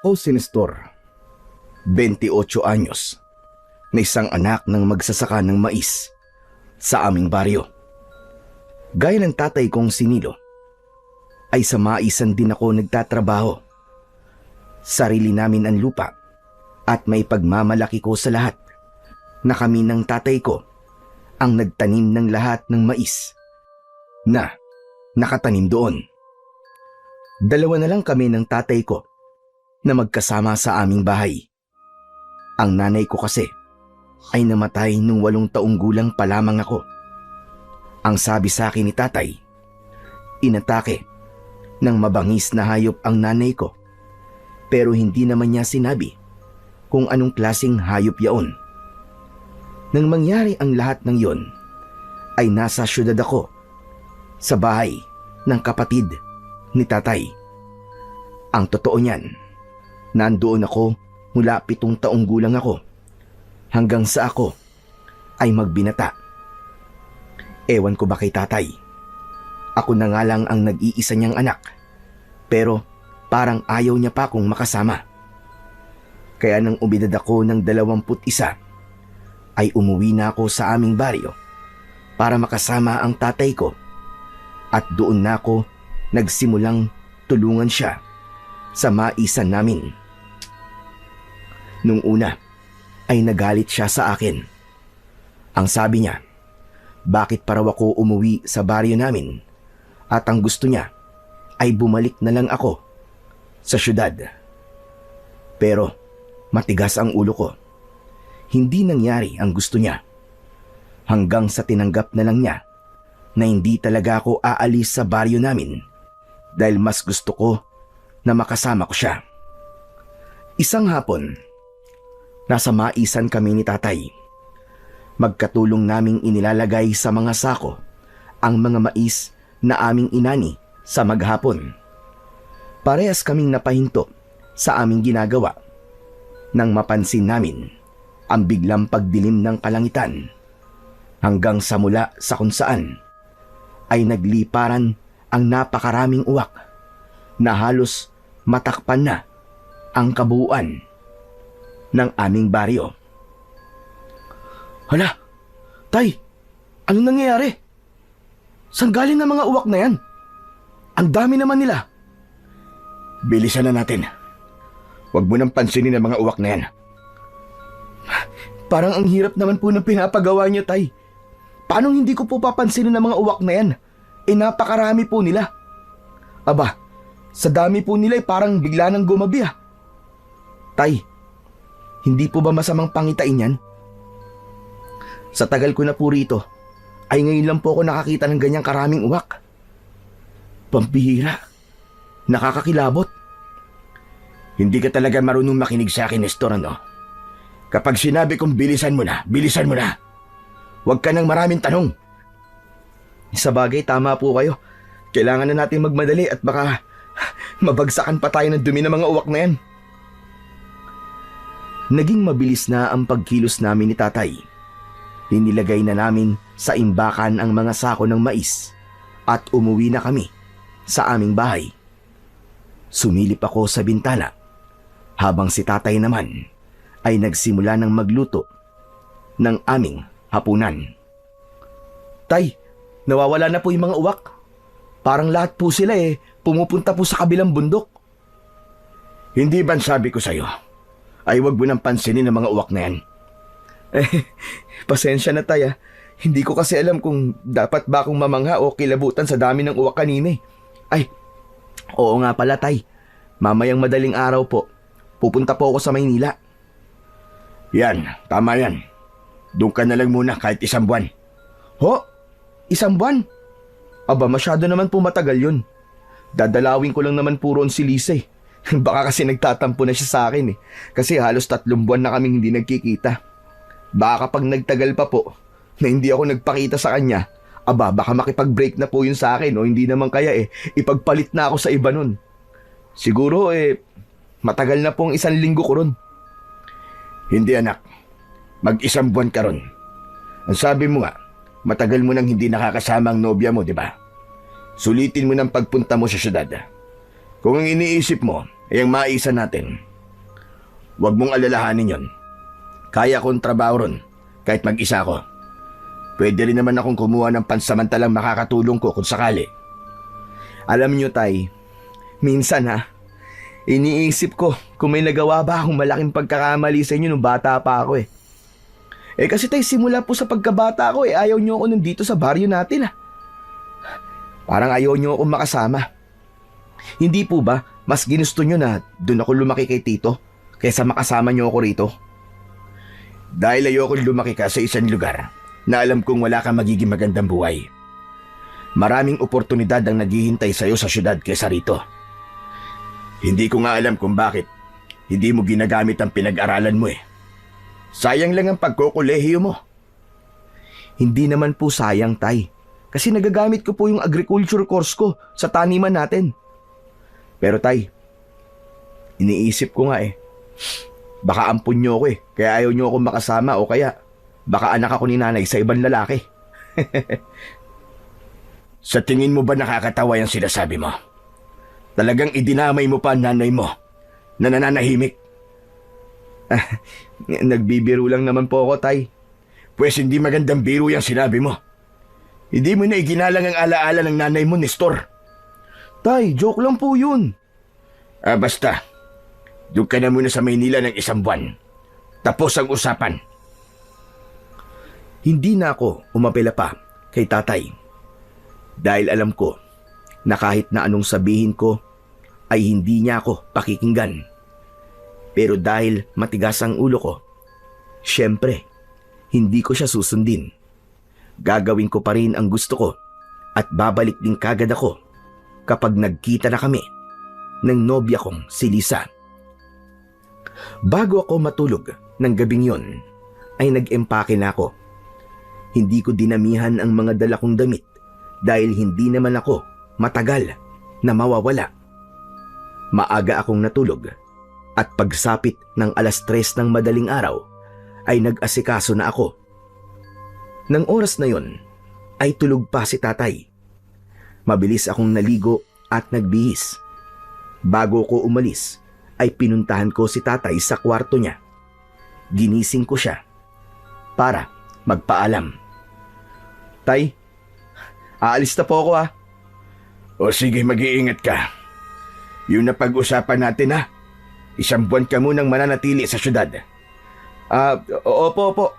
Ako si Nestor, 28 anyos, na isang anak ng magsasaka ng mais sa aming baryo. Gaya ng tatay kong si Nilo, ay sa maisan din ako nagtatrabaho. Sarili namin ang lupa at may pagmamalaki ko sa lahat na kami ng tatay ko ang nagtanim ng lahat ng mais na nakatanim doon. Dalawa na lang kami ng tatay ko na magkasama sa aming bahay. Ang nanay ko kasi ay namatay nung 8 taong gulang pa lamang ako. Ang sabi sa akin ni tatay, inatake ng mabangis na hayop ang nanay ko, pero hindi naman niya sinabi kung anong klaseng hayop yaon. Nang mangyari ang lahat ng yon, ay nasa syudad ako, sa bahay ng kapatid ni tatay. Ang totoo niyan, nandoon ako mula 7 taong gulang ako hanggang sa ako ay magbinata. Ewan ko ba kay tatay, ako na nga lang ang nag-iisa niyang anak, pero parang ayaw niya pa akong makasama. Kaya nang umidad ako ng 21, ay umuwi na ako sa aming baryo para makasama ang tatay ko, at doon na ako nagsimulang tulungan siya sa maisan namin. Nung una ay nagalit siya sa akin. Ang sabi niya, bakit pa raw ako umuwi sa baryo namin, at ang gusto niya ay bumalik na lang ako sa syudad. Pero matigas ang ulo ko. Hindi nangyari ang gusto niya, hanggang sa tinanggap na lang niya na hindi talaga ako aalis sa baryo namin dahil mas gusto ko na makasama ko siya. Isang hapon, nasa maisan kami ni tatay. Magkatulong naming inilalagay sa mga sako ang mga mais na aming inani sa maghapon. Parehas kaming napahinto sa aming ginagawa nang mapansin namin ang biglang pagdilim ng kalangitan, hanggang sa mula sa kung saan ay nagliparan ang napakaraming uwak na halos matakpan na ang kabuuan ng aming baryo. Hala, tay, ano nangyayari? Saan galing ang mga uwak na yan? Ang dami naman nila. Bilisan na natin. Huwag mo nang pansinin ang mga uwak na yan. Parang ang hirap naman po ng pinapagawa niyo, tay. Paano hindi ko po papansinin ang mga uwak na yan? Napakarami po nila. Aba, sa dami po nila parang bigla nang gumabi ah. Tay, hindi po ba masamang pangitain yan? Sa tagal ko na po rito, ay ngayon lang po ako nakakita ng ganyang karaming uwak. Pampihira. Nakakakilabot. Hindi ka talaga marunong makinig sa akin, Nestor, ano? Kapag sinabi kong bilisan mo na, bilisan mo na. Huwag ka nang maraming tanong. Sa bagay, tama po kayo. Kailangan na natin magmadali at baka mabagsakan pa tayo ng dumi ng mga uwak na yan. Naging mabilis na ang pagkilos namin ni tatay. Inilagay na namin sa imbakan ang mga sako ng mais at umuwi na kami sa aming bahay. Sumilip ako sa bintana habang si tatay naman ay nagsimula ng magluto ng aming hapunan. Tay, nawawala na po yung mga uwak. Parang lahat po sila pumupunta po sa kabilang bundok. Hindi ba sabi ko sa'yo ay huwag mo nang pansinin ang mga uwak na yan? Pasensya na tay. Hindi ko kasi alam kung dapat ba akong mamangha o kilabutan sa dami ng uwak kanina. Ay, oo nga pala tay. Mamayang madaling araw po, pupunta po ako sa Maynila. Yan, tama yan. Doon ka na lang muna kahit 1 buwan. Ho? 1 buwan? Aba, masyado naman po matagal yun. Dadalawin ko lang naman po roon si Lisa Baka kasi nagtatampo na siya sa akin Kasi halos 3 buwan na kaming hindi nagkikita. Baka kapag nagtagal pa po na hindi ako nagpakita sa kanya, aba, baka makipag-break na po yun sa akin o hindi naman kaya ipagpalit na ako sa iba nun. Siguro matagal na pong 1 linggo ko ron. Hindi anak, mag-1 buwan ka ron. Ang sabi mo nga, matagal mo nang hindi nakakasama ang nobya mo, di ba? Sulitin mo ng pagpunta mo sa syudad. Kung ang iniisip mo ay ang maisan natin, Huwag mong alalahanin yon. Kaya kong trabaho ron, kahit mag-isa ko. Pwede rin naman akong kumuha ng pansamantalang makakatulong ko kung sakali. Alam niyo, Tay, minsan iniisip ko kung may nagawa ba akong malaking pagkakamali sa inyo nung bata pa ako eh. Kasi Tay, simula po sa pagkabata ko ayaw niyo ako nandito sa baryo natin . Parang ayaw niyo akong makasama. Hindi po ba mas ginusto niyo na doon ako lumaki kay Tito kaysa makasama niyo ako rito? Dahil ayokong lumaki ka sa isang lugar na alam kong wala kang magiging magandang buhay. Maraming oportunidad ang naghihintay sa'yo sa syudad kaysa rito. Hindi ko nga alam kung bakit hindi mo ginagamit ang pinag-aralan mo . Sayang lang ang pagkokolehiyo mo. Hindi naman po sayang, Tay. Kasi nagagamit ko po yung agriculture course ko sa taniman natin. Pero Tay, iniisip ko nga baka ampun niyo ako kaya ayaw niyo ako makasama o kaya baka anak ako ni nanay sa ibang lalaki. Sa tingin mo ba nakakatawa yung sinasabi mo? Talagang idinamay mo pa ang nanay mo na nananahimik? Nagbibiro lang naman po ako, Tay. Pwes hindi magandang biro yung sinabi mo. Hindi mo na iginalang ang alaala ng nanay mo, Nestor. Tay, joke lang po yun. Basta. Doon ka na muna sa Maynila ng 1 buwan. Tapos ang usapan. Hindi na ako umapela pa kay Tatay. Dahil alam ko na kahit na anong sabihin ko ay hindi niya ako pakikinggan. Pero dahil matigas ang ulo ko, syempre, hindi ko siya susundin. Gagawin ko pa rin ang gusto ko at babalik din kagad ako kapag nagkita na kami ng nobya kong si Lisa. Bago ako matulog ng gabing yon, ay nag-empake na ako. Hindi ko dinamihan ang mga dala kong damit dahil hindi naman ako matagal na mawawala. Maaga akong natulog at pagsapit ng 3:00 ng madaling araw ay nag-asikaso na ako. Nang oras na yon ay tulog pa si Tatay. Mabilis akong naligo at nagbihis. Bago ko umalis ay pinuntahan ko si Tatay sa kwarto niya. Ginising ko siya para magpaalam. Tay, aalis na po ako . O sige, mag-iingat ka. Yun na pag-usapan natin . 1 buwan ka munang mananatili sa syudad. Opo.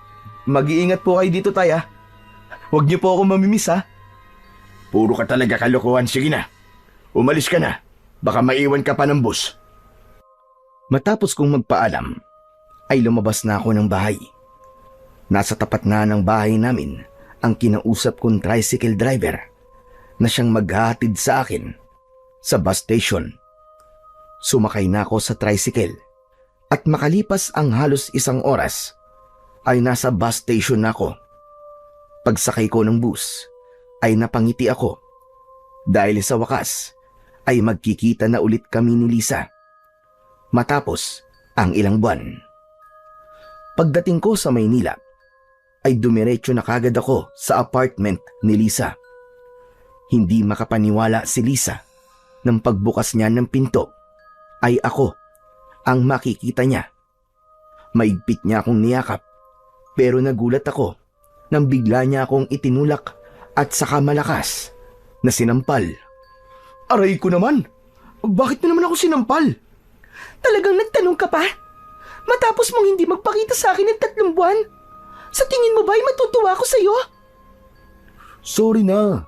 Mag-iingat po kayo dito, Tay . Huwag niyo po ako mamimiss . Puro ka talaga kalokohan. Sige na, umalis ka na. Baka maiwan ka pa ng bus. Matapos kong magpaalam, ay lumabas na ako ng bahay. Nasa tapat na ng bahay namin ang kinausap kong tricycle driver na siyang maghahatid sa akin sa bus station. Sumakay na ako sa tricycle at makalipas ang halos 1 oras ay nasa bus station na ako. Pagsakay ko ng bus ay napangiti ako dahil sa wakas ay magkikita na ulit kami ni Lisa matapos ang ilang buwan. Pagdating ko sa Maynila ay dumiretso na kagad ako sa apartment ni Lisa. Hindi makapaniwala si Lisa nang pagbukas niya ng pinto ay ako ang makikita niya. Maigpit niya akong niyakap pero nagulat ako nang bigla niya akong itinulak at saka malakas na sinampal. Aray ko naman! Bakit mo naman ako sinampal? Talagang nagtanong ka pa? Matapos mong hindi magpakita sa akin ng 3 buwan? Sa tingin mo ba ay matutuwa ako sa'yo? Sorry na.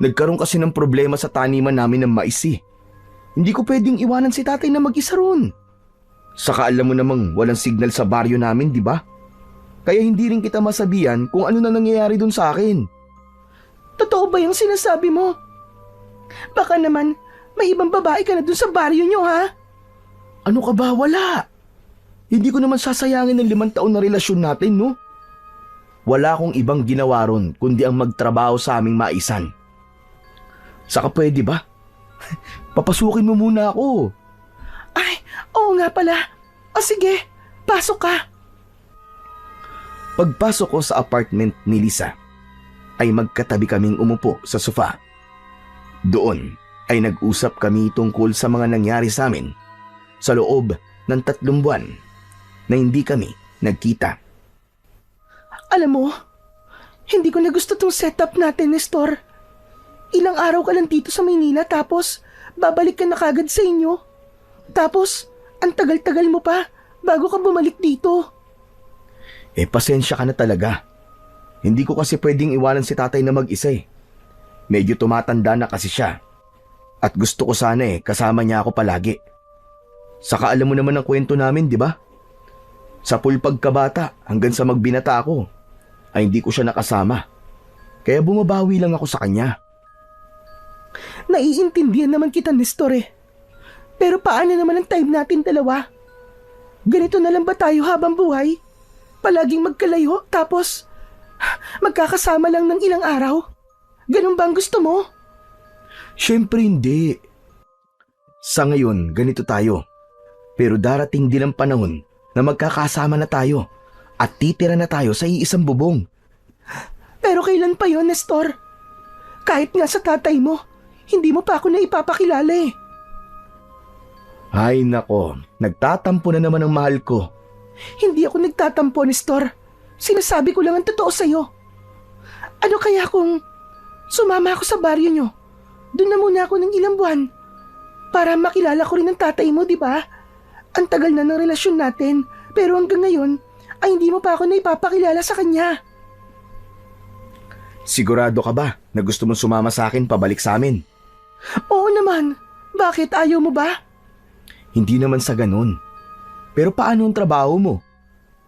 Nagkaroon kasi ng problema sa taniman namin ng mais . Hindi ko pwedeng iwanan si Tatay na mag-isa ron. Saka alam mo namang walang signal sa baryo namin, di ba? Kaya hindi rin kita masabihan kung ano na nangyayari dun sa akin. Totoo ba yung sinasabi mo? Baka naman may ibang babae ka na dun sa baryo nyo, ha? Ano ka ba? Wala. Hindi ko naman sasayangin ng 5 taon na relasyon natin, no? Wala akong ibang ginawa ron kundi ang magtrabaho sa aming maisan. Saka pwede ba? Papasukin mo muna ako. Ay, oo nga pala. O sige, pasok ka. Pagpasok ko sa apartment ni Lisa, ay magkatabi kaming umupo sa sofa. Doon ay nag-usap kami tungkol sa mga nangyari sa amin sa loob ng 3 buwan na hindi kami nagkita. Alam mo, hindi ko na gusto tong setup natin, Nestor. Ilang araw ka lang dito sa Maynila tapos babalik ka na kagad sa inyo. Tapos, ang tagal-tagal mo pa bago ka bumalik dito. Pasensya ka na talaga. Hindi ko kasi pwedeng iwanan si tatay na mag-isa eh. Medyo tumatanda na kasi siya. At gusto ko sana kasama niya ako palagi. Saka alam mo naman ang kwento namin, di ba? Sa pool pagkabata hanggang sa magbinata ako, ay hindi ko siya nakasama. Kaya bumabawi lang ako sa kanya. Naiintindihan naman kita, Nestor eh. Pero paano naman ang time natin dalawa? Ganito na lang ba tayo habang buhay? Palaging magkalayo tapos magkakasama lang ng ilang araw? Ganun ba ang gusto mo? Siyempre hindi. Sa ngayon, ganito tayo. Pero darating din ang panahon na magkakasama na tayo at titira na tayo sa iisang bubong. Pero kailan pa yon, Nestor? Kahit nga sa tatay mo, hindi mo pa ako na ipapakilala eh. Ay nako, nagtatampo na naman ang mahal ko. Hindi ako nagtatampo, Nestor. Sinasabi ko lang ang totoo sa'yo. Ano kaya kung sumama ako sa baryo nyo? Doon na muna ako ng ilang buwan. Para makilala ko rin ang tatay mo, di ba? Ang tagal na ng relasyon natin, pero hanggang ngayon ay hindi mo pa ako na ipapakilala sa kanya. Sigurado ka ba na gusto mong sumama sa akin pabalik sa amin? Oo naman. Bakit ayaw mo ba? Hindi naman sa ganun. Pero paano ang trabaho mo?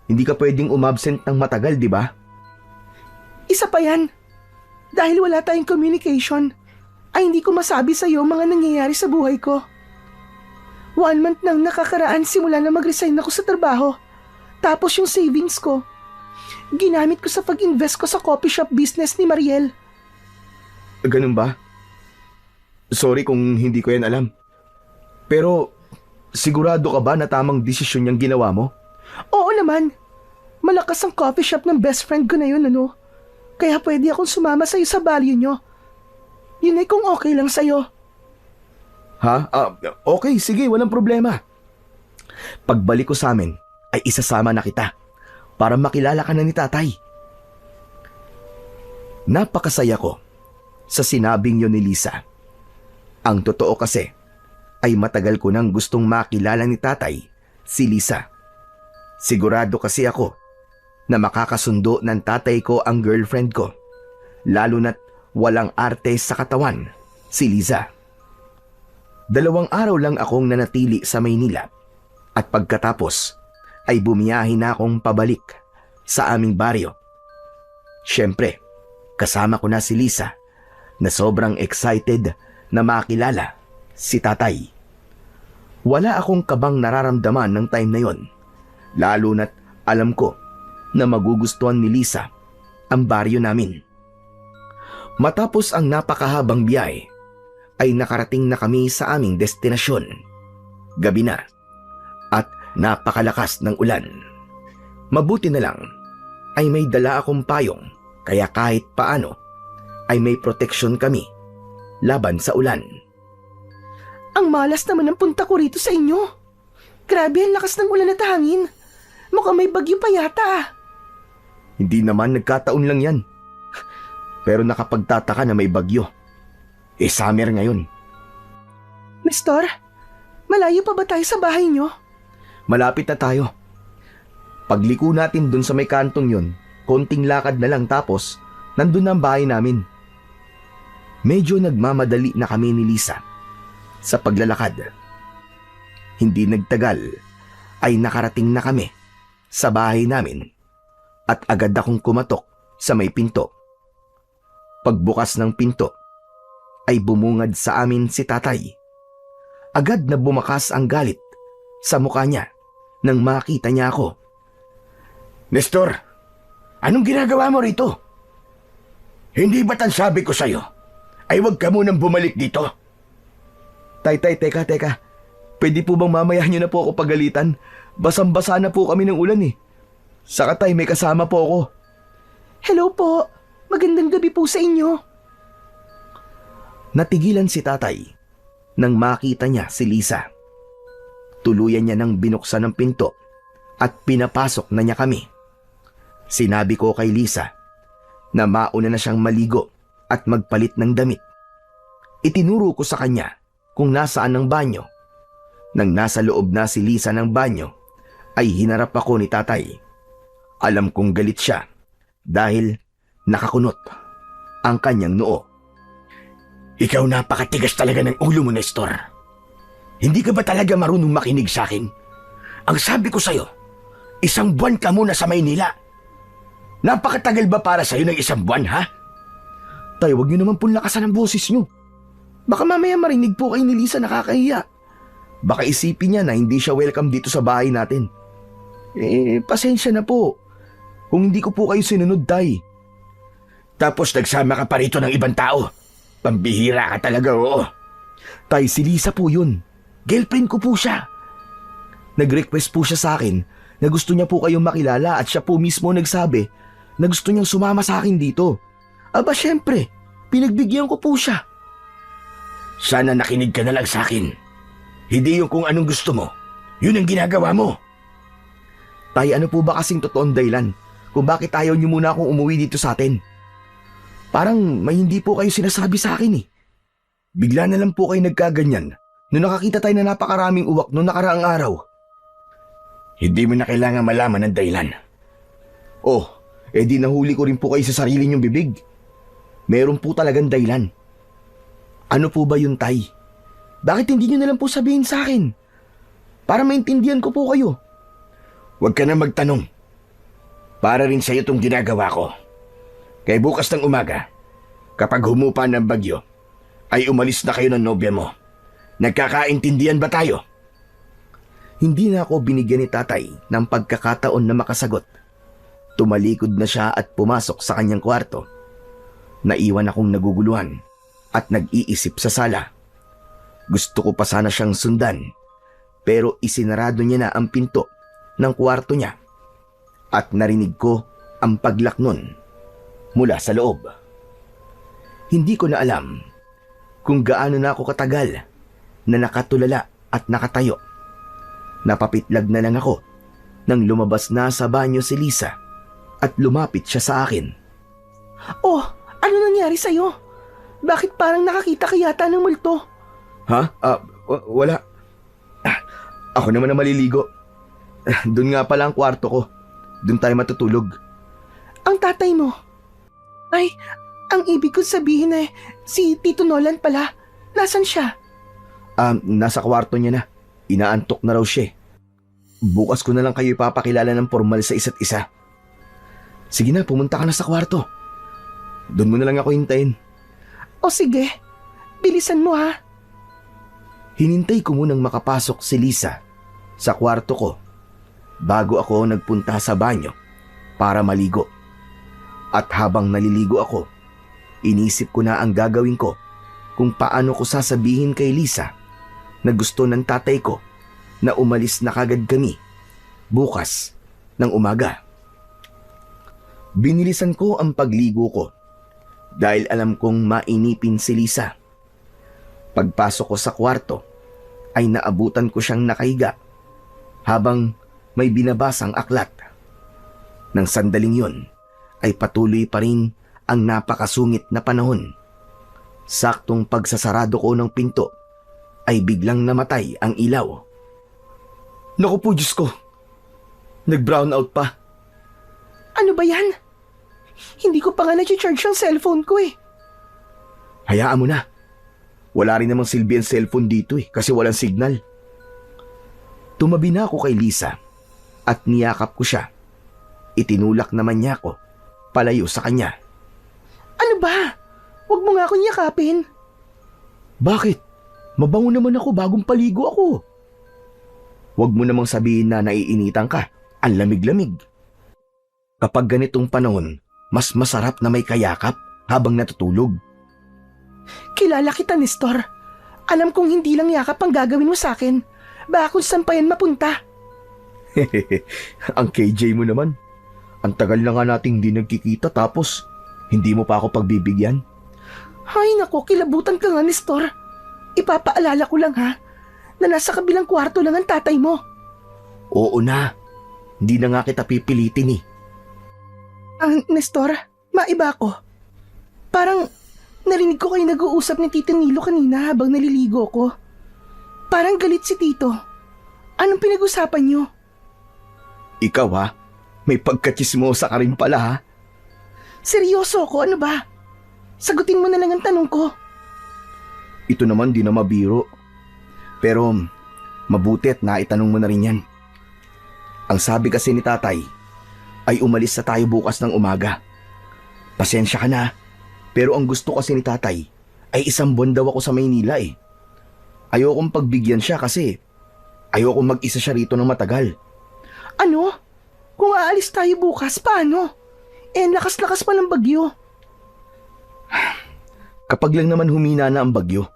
Hindi ka pwedeng umabsent ng matagal, di ba? Isa pa yan. Dahil wala tayong communication, ay hindi ko masabi sa iyo mga nangyayari sa buhay ko. 1 month nang nakakaraan simula na mag-resign ako sa trabaho. Tapos yung savings ko, ginamit ko sa pag-invest ko sa coffee shop business ni Mariel. Ganun ba? Sorry kung hindi ko yan alam. Pero sigurado ka ba na tamang desisyon yung ginawa mo? Oo naman. Malakas ang coffee shop ng best friend ko na yun, ano? Kaya pwede akong sumama sa'yo sa baryo nyo. Yun ay kung okay lang sa'yo. Ha? Okay, sige, walang problema. Pagbalik ko sa amin, ay isasama na kita para makilala ka na ni tatay. Napakasaya ko sa sinabing yun ni Lisa. Ang totoo kasi ay matagal ko nang gustong makilala ni tatay si Lisa. Sigurado kasi ako na makakasundo ng tatay ko ang girlfriend ko, lalo na't walang arte sa katawan si Liza. 2 araw lang akong nanatili sa Maynila at pagkatapos ay bumiyahe na akong pabalik sa aming baryo. Siyempre, kasama ko na si Lisa na sobrang excited na makilala si tatay. Wala akong kabang nararamdaman ng time na yon, lalo na't alam ko na magugustuhan ni Lisa ang baryo namin. Matapos ang napakahabang biyahe, ay nakarating na kami sa aming destinasyon. Gabi na at napakalakas ng ulan. Mabuti na lang ay may dala akong payong, kaya kahit paano ay may proteksyon kami laban sa ulan. Ang malas naman ang punta ko rito sa inyo. Grabe ang lakas ng ulan at hangin. Mukhang may bagyo pa yata. Hindi naman, nagkataon lang yan. Pero nakapagtataka na may bagyo. Summer ngayon. Nestor, malayo pa ba tayo sa bahay nyo? Malapit na tayo. Pagliko natin dun sa may kantong yun, konting lakad na lang tapos nandun na ang bahay namin. Medyo nagmamadali na kami ni Lisa sa paglalakad. Hindi nagtagal ay nakarating na kami sa bahay namin at agad akong kumatok sa may pinto. Pagbukas ng pinto ay bumungad sa amin si tatay. Agad na bumakas ang galit sa mukha niya nang makita niya ako. Nestor, anong ginagawa mo rito? Hindi ba't ang sabi ko sa'yo ay huwag ka munang bumalik dito? Tay, teka. Pwede po bang mamaya niyo na po ako pagalitan? Basang-basa na po kami ng ulan eh. Saka tay, may kasama po ako. Hello po. Magandang gabi po sa inyo. Natigilan si tatay nang makita niya si Lisa. Tuluyan niya nang binuksan ang pinto at pinapasok na niya kami. Sinabi ko kay Lisa na mauna na siyang maligo at magpalit ng damit. Itinuro ko sa kanya kung nasaan ang banyo. Nang nasa loob na si Lisa ng banyo, ay hinarap ako ni tatay. Alam kong galit siya dahil nakakunot ang kanyang noo. Ikaw napakatigas talaga ng ulo mo, Nestor. Hindi ka ba talaga marunong makinig sa akin? Ang sabi ko sa'yo, 1 buwan ka muna sa Maynila. Napakatagal ba para sa'yo ng 1 buwan, ha? Tay, wag niyo naman po lakasan ang boses niyo. Baka mamaya marinig po kayo ni Lisa, nakakahiya. Baka isipin niya na hindi siya welcome dito sa bahay natin. Pasensya na po. Kung hindi ko po kayo sinunod, tay. Tapos nagsama ka pa rito ng ibang tao. Pambihira ka talaga, oo. Tay, si Lisa po yun. Girlfriend ko po siya. Nag-request po siya sa akin na gusto niya po kayong makilala at siya po mismo nagsabi na gusto niyang sumama sa akin dito. Aba syempre, pinagbigyan ko po siya. Sana nakinig ka na lang sa akin. Hindi yung kung anong gusto mo. Yun ang ginagawa mo. Tay, ano po ba kasing totoong dahilan kung bakit ayaw niyo muna akong umuwi dito sa atin? Parang may hindi po kayo sinasabi sa akin eh. Bigla na lang po kayo nagkaganyan nung nakakita tayo na napakaraming uwak nung nakaraang araw. Hindi mo na kailangan malaman ang dahilan. Oh, di nahuli ko rin po kayo sa sarili niyong bibig. Meron po talagang dahilan. Ano po ba yun, tay? Bakit hindi niyo na lang po sabihin sa akin? Para maintindihan ko po kayo. Huwag ka na magtanong. Para rin sa'yo itong ginagawa ko. Kaya bukas ng umaga, kapag humupa ng bagyo, ay umalis na kayo ng nobya mo. Nagkakaintindihan ba tayo? Hindi na ako binigyan ni tatay ng pagkakataon na makasagot. Tumalikod na siya at pumasok sa kanyang kwarto. Naiwan akong naguguluhan at nag-iisip sa sala. Gusto ko pa sana siyang sundan, pero isinarado niya na ang pinto ng kwarto niya at narinig ko ang paglak nun mula sa loob. Hindi ko na alam kung gaano na ako katagal na nakatulala at nakatayo. Napapitlag na lang ako nang lumabas na sa banyo si Lisa at lumapit siya sa akin. Oh, ano nangyari sa'yo? Bakit parang nakakita ka yata ng multo? Ha? Wala. Ako naman na maliligo. Doon nga pala ang kwarto ko. Doon tayo matutulog. Ang tatay mo? Ay, ang ibig ko sabihin si Tito Nolan pala. Nasaan siya? Nasa kwarto niya na. Inaantok na raw siya. Bukas ko na lang kayo ipapakilala ng formal sa isa't isa. Sige na, pumunta ka na sa kwarto. Doon mo na lang ako hintayin. O sige, bilisan mo ha. Hinintay ko munang makapasok si Lisa sa kwarto ko bago ako nagpunta sa banyo para maligo. At habang naliligo ako, inisip ko na ang gagawin ko kung paano ko sasabihin kay Lisa na gusto ng tatay ko na umalis na kagad kami bukas ng umaga. Binilisan ko ang pagligo ko dahil alam kong mainipin si Lisa. Pagpasok ko sa kwarto ay naabutan ko siyang nakahiga habang may binabasang aklat. Nang sandaling yun ay patuloy pa rin ang napakasungit na panahon. Saktong pagsasarado ko ng pinto ay biglang namatay ang ilaw. Naku po, Diyos ko. Nag-brown out pa. Ano ba yan? Hindi ko pa nga na-charge ang cellphone ko eh. Hayaan mo na. Wala rin namang silbi ang cellphone dito kasi walang signal. Tumabi na ako kay Lisa at niyakap ko siya. Itinulak naman niya ako palayo sa kanya. Ano ba? Huwag mo nga akong yakapin. Bakit? Mabango naman ako bagong paligo ako. Huwag mo namang sabihin na naiinitan ka. Ang lamig-lamig. Kapag ganitong panahon, mas masarap na may kayakap habang natutulog. Kilala kita, Nestor. Alam kong hindi lang yakap ang gagawin mo sa akin. Baka kung saan pa yan mapunta. Ang KJ mo naman. Ang tagal na nga nating hindi nagkikita tapos hindi mo pa ako pagbibigyan. Ay nako, kilabutan ka nga, Nestor. Ipapaalala ko lang ha, na nasa kabilang kwarto lang ang tatay mo. Oo na. Hindi na nga kita pipilitin eh. Nestor, maiba ako. Parang narinig ko kayo nag-uusap ni Tito Nilo kanina habang naliligo ko. Parang galit si Tito. Anong pinag-usapan niyo? Ikaw ha? May pagkachismosa ka rin pala ha? Seryoso ako, ano ba? Sagutin mo na lang ang tanong ko. Ito naman di na mabiro. Pero mabuti at naitanong mo na rin yan. Ang sabi kasi ni tatay ay umalis na tayo bukas ng umaga. Pasensya ka na, pero ang gusto kasi ni tatay ay 1 buwan daw ako sa Maynila eh. Ayokong pagbigyan siya kasi ayokong mag-isa siya rito ng matagal. Ano? Kung aalis tayo bukas, paano? Ang lakas-lakas pa ng bagyo. Kapag lang naman humina na ang bagyo.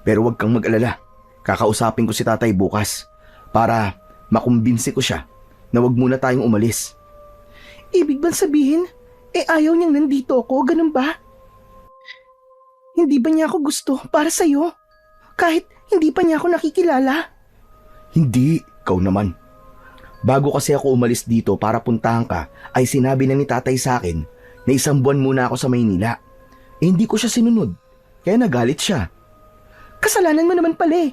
Pero huwag kang mag-alala. Kakausapin ko si tatay bukas para makumbinsi ko siya na huwag muna tayong umalis. Ibig bang sabihin, ayaw niyang nandito ako, ganun ba? Hindi ba niya ako gusto para sa'yo? Kahit hindi pa niya ako nakikilala? Hindi, ikaw naman. Bago kasi ako umalis dito para puntahan ka, ay sinabi na ni tatay sa akin na 1 buwan muna ako sa Maynila. Hindi ko siya sinunod, kaya nagalit siya. Kasalanan mo naman pala eh.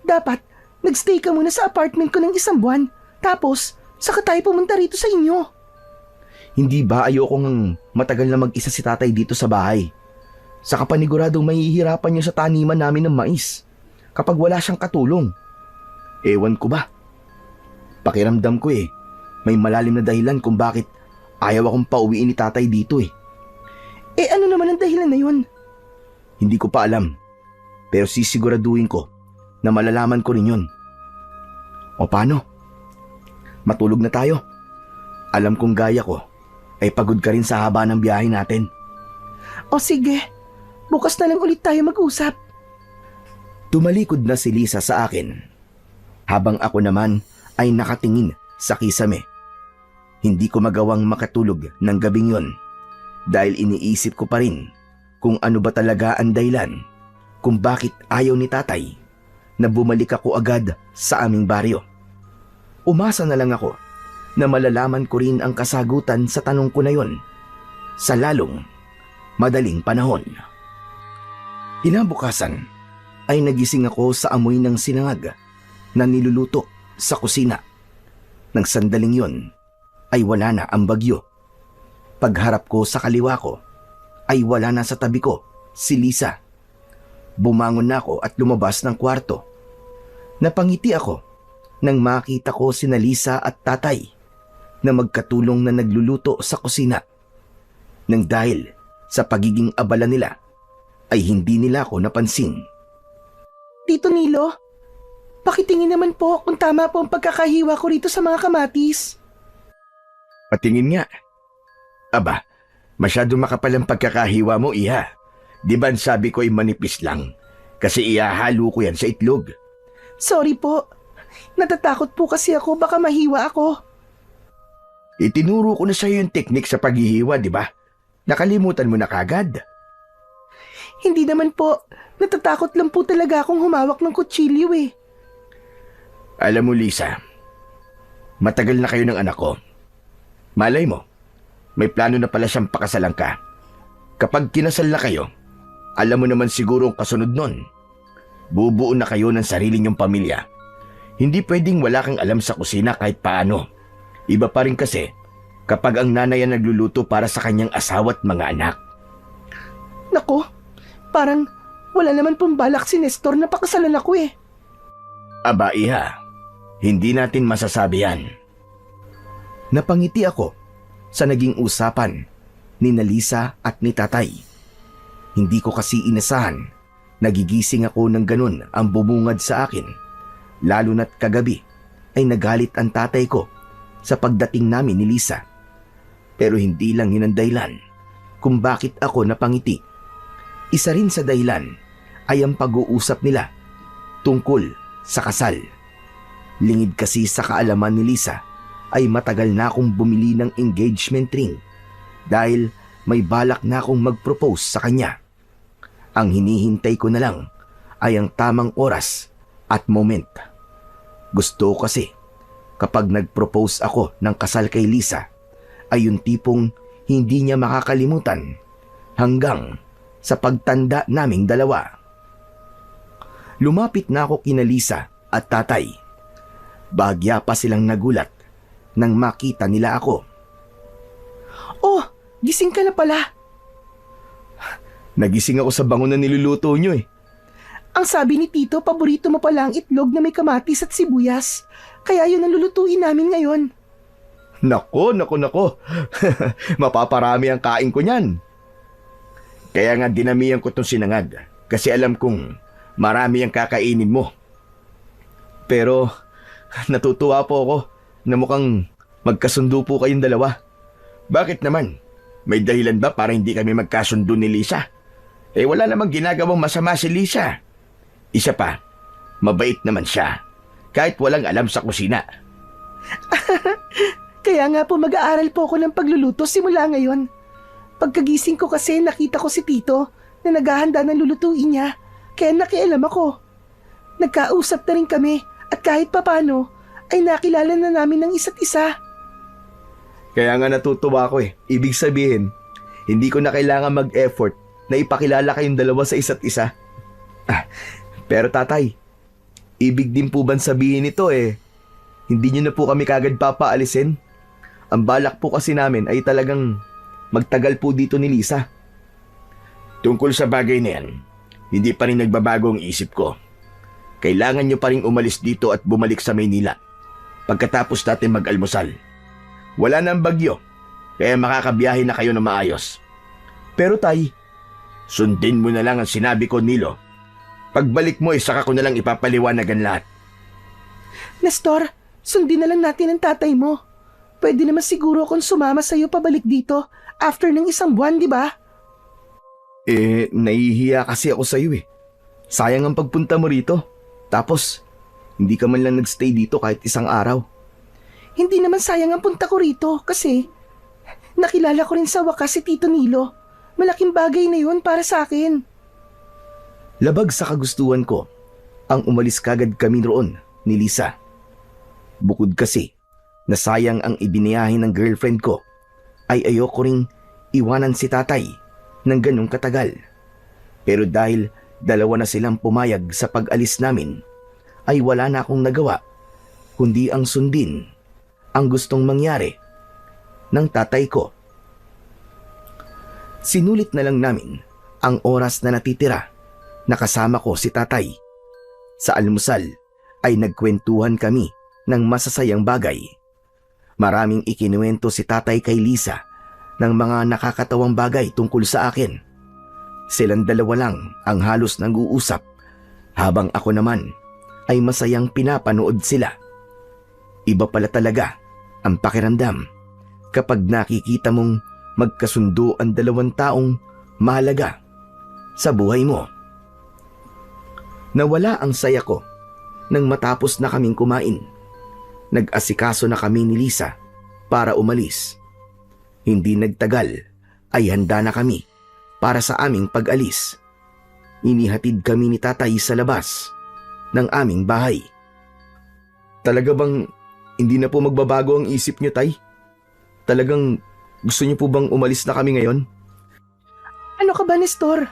Dapat, nagstay ka muna sa apartment ko ng 1 buwan. Tapos, saka tayo pumunta rito sa inyo. Hindi ba ayokong matagal na mag-isa si tatay dito sa bahay? Sa kapaniguradong mahihirapan niyo sa taniman namin ng mais kapag wala siyang katulong. Ewan ko ba? Pakiramdam ko eh, may malalim na dahilan kung bakit ayaw akong pauwiin ni tatay dito eh. Ano naman ang dahilan na yun? Hindi ko pa alam, pero sisiguraduhin ko na malalaman ko rin yun. O paano? Matulog na tayo. Alam kong gaya ko ay pagod ka rin sa haba ng biyahe natin. O sige, bukas na lang ulit tayo mag-usap. Tumalikod na si Lisa sa akin, habang ako naman ay nakatingin sa kisame. Hindi ko magawang makatulog ng gabing yon dahil iniisip ko pa rin kung ano ba talaga ang dahilan kung bakit ayaw ni tatay na bumalik ako agad sa aming baryo. Umasa na lang ako na malalaman ko rin ang kasagutan sa tanong ko na yon sa lalong madaling panahon. Kinabukasan ay nagising ako sa amoy ng sinangag na niluluto sa kusina. Nang sandaling yon ay wala na ang bagyo. Pagharap ko sa kaliwa ko ay wala na sa tabi ko si Lisa. Bumangon na ako at lumabas ng kwarto. Napangiti ako nang makita ko sina Lisa at tatay na magkatulong na nagluluto sa kusina. Nang dahil sa pagiging abala nila ay hindi nila ako napansin. Tito Nilo, pakitingin naman po kung tama po ang pagkakahiwa ko rito sa mga kamatis. Patingin nga. Aba, masyado makapal ang pagkakahiwa mo, iha. Di ba sabi ko ay manipis lang? Kasi ihahalo ko yan sa itlog. Sorry po. Natatakot po kasi ako baka mahiwa ako. Itinuro ko na sa'yo yung teknik sa paghihiwa, di ba? Nakalimutan mo na kagad. Hindi naman po. Natatakot lang po talaga akong humawak ng kutsilyo eh. Alam mo, Lisa, matagal na kayo ng anak ko. Malay mo, may plano na pala siyang pakasalan ka. Kapag kinasal na kayo, alam mo naman siguro ang kasunod nun. Bubuo na kayo ng sarili niyong pamilya. Hindi pwedeng wala kang alam sa kusina kahit paano. Iba pa rin kasi kapag ang nanay ang nagluluto para sa kanyang asawa at mga anak. Nako, parang wala naman pong balak si Nestor na pakasalan ako eh. Aba, iha, hindi natin masasabi yan. Napangiti ako sa naging usapan ni Lisa at ni tatay. Hindi ko kasi inasahan. Nagigising ako ng ganun ang bumungad sa akin. Lalo na't kagabi ay nagalit ang tatay ko sa pagdating namin ni Lisa. Pero hindi lang yun ang dahilan kung bakit ako napangiti. Isa rin sa dahilan ay ang pag-uusap nila tungkol sa kasal. Lingid kasi sa kaalaman ni Lisa ay matagal na akong bumili ng engagement ring dahil may balak na akong mag-propose sa kanya. Ang hinihintay ko na lang ay ang tamang oras at moment. Gusto ko kasi Kapag nag-propose ako ng kasal kay Lisa, ay yung tipong hindi niya makakalimutan hanggang sa pagtanda naming dalawa. Lumapit na ako kina Lisa at tatay. Bahagya pa silang nagulat nang makita nila ako. Oh, gising ka na pala. Nagising ako sa bango na niluluto nyo eh. Ang sabi ni Tito, paborito mo pala ang itlog na may kamatis at sibuyas. Kaya yun ang lulutuin namin ngayon. Nako. Mapaparami ang kain ko niyan. Kaya nga dinamihan ko tong sinangag kasi alam kong marami ang kakainin mo. Pero natutuwa po ako na mukhang magkasundo po kayong dalawa. Bakit naman? May dahilan ba para hindi kami magkasundo ni Lisa? Wala namang ginagawang masama si Lisa. Isa pa, mabait naman siya. Kahit walang alam sa kusina. Kaya nga po mag-aaral po ako ng pagluluto simula ngayon. Pagkagising ko kasi nakita ko si Tito na naghahanda ng lulutuin niya. Kaya nakialam ako. Nagkausap na rin kami at kahit papano ay nakilala na namin ng isa't isa. Kaya nga natutuwa ako eh. Ibig sabihin, hindi ko na kailangan mag-effort na ipakilala kayong dalawa sa isa't isa. Pero tatay, ibig din po bang sabihin nito hindi nyo na po kami kagad papaalisin? Ang balak po kasi namin ay talagang magtagal po dito ni Lisa. Tungkol sa bagay na yan, hindi pa rin nagbabago ang isip ko. Kailangan nyo pa rin umalis dito at bumalik sa Maynila pagkatapos natin mag-almusal. Wala na ang bagyo, kaya makakabiyahe na kayo na maayos. Pero tay, sundin mo na lang ang sinabi ko, Nilo. Pagbalik mo, saka ko na lang ipapaliwanag ang lahat. Nestor, sundin na lang natin ang tatay mo. Pwede naman siguro akong sumama sa'yo pabalik dito after ng 1 buwan, di ba? Nahihiya kasi ako sa'yo eh. Sayang ang pagpunta mo rito. Tapos, hindi ka man lang nagstay dito kahit 1 araw. Hindi naman sayang ang punta ko rito kasi nakilala ko rin sa wakas si Tito Nilo. Malaking bagay na yun para sa akin. Labag sa kagustuhan ko ang umalis kagad kami roon ni Lisa. Bukod kasi na sayang ang ibiniyahin ng girlfriend ko, ay ayoko ring iwanan si tatay ng ganong katagal. Pero dahil 2 na silang pumayag sa pag-alis namin, ay wala na akong nagawa kundi ang sundin ang gustong mangyari ng tatay ko. Sinulit na lang namin ang oras na natitira na kasama ko si tatay. Sa almusal ay nagkwentuhan kami ng masasayang bagay. Maraming ikinuwento si tatay kay Lisa ng mga nakakatawang bagay tungkol sa akin. Silang 2 lang ang halos nag-uusap habang ako naman ay masayang pinapanood sila. Iba pala talaga ang pakiramdam kapag nakikita mong magkasundo ang 2 taong mahalaga sa buhay mo. Nawala ang saya ko nang matapos na kaming kumain. Nag-asikaso na kami ni Lisa para umalis. Hindi nagtagal ay handa na kami para sa aming pag-alis. Inihatid kami ni tatay sa labas ng aming bahay. Talaga bang hindi na po magbabago ang isip niyo, tay? Talagang gusto niyo po bang umalis na kami ngayon? Ano ka ba, Nestor?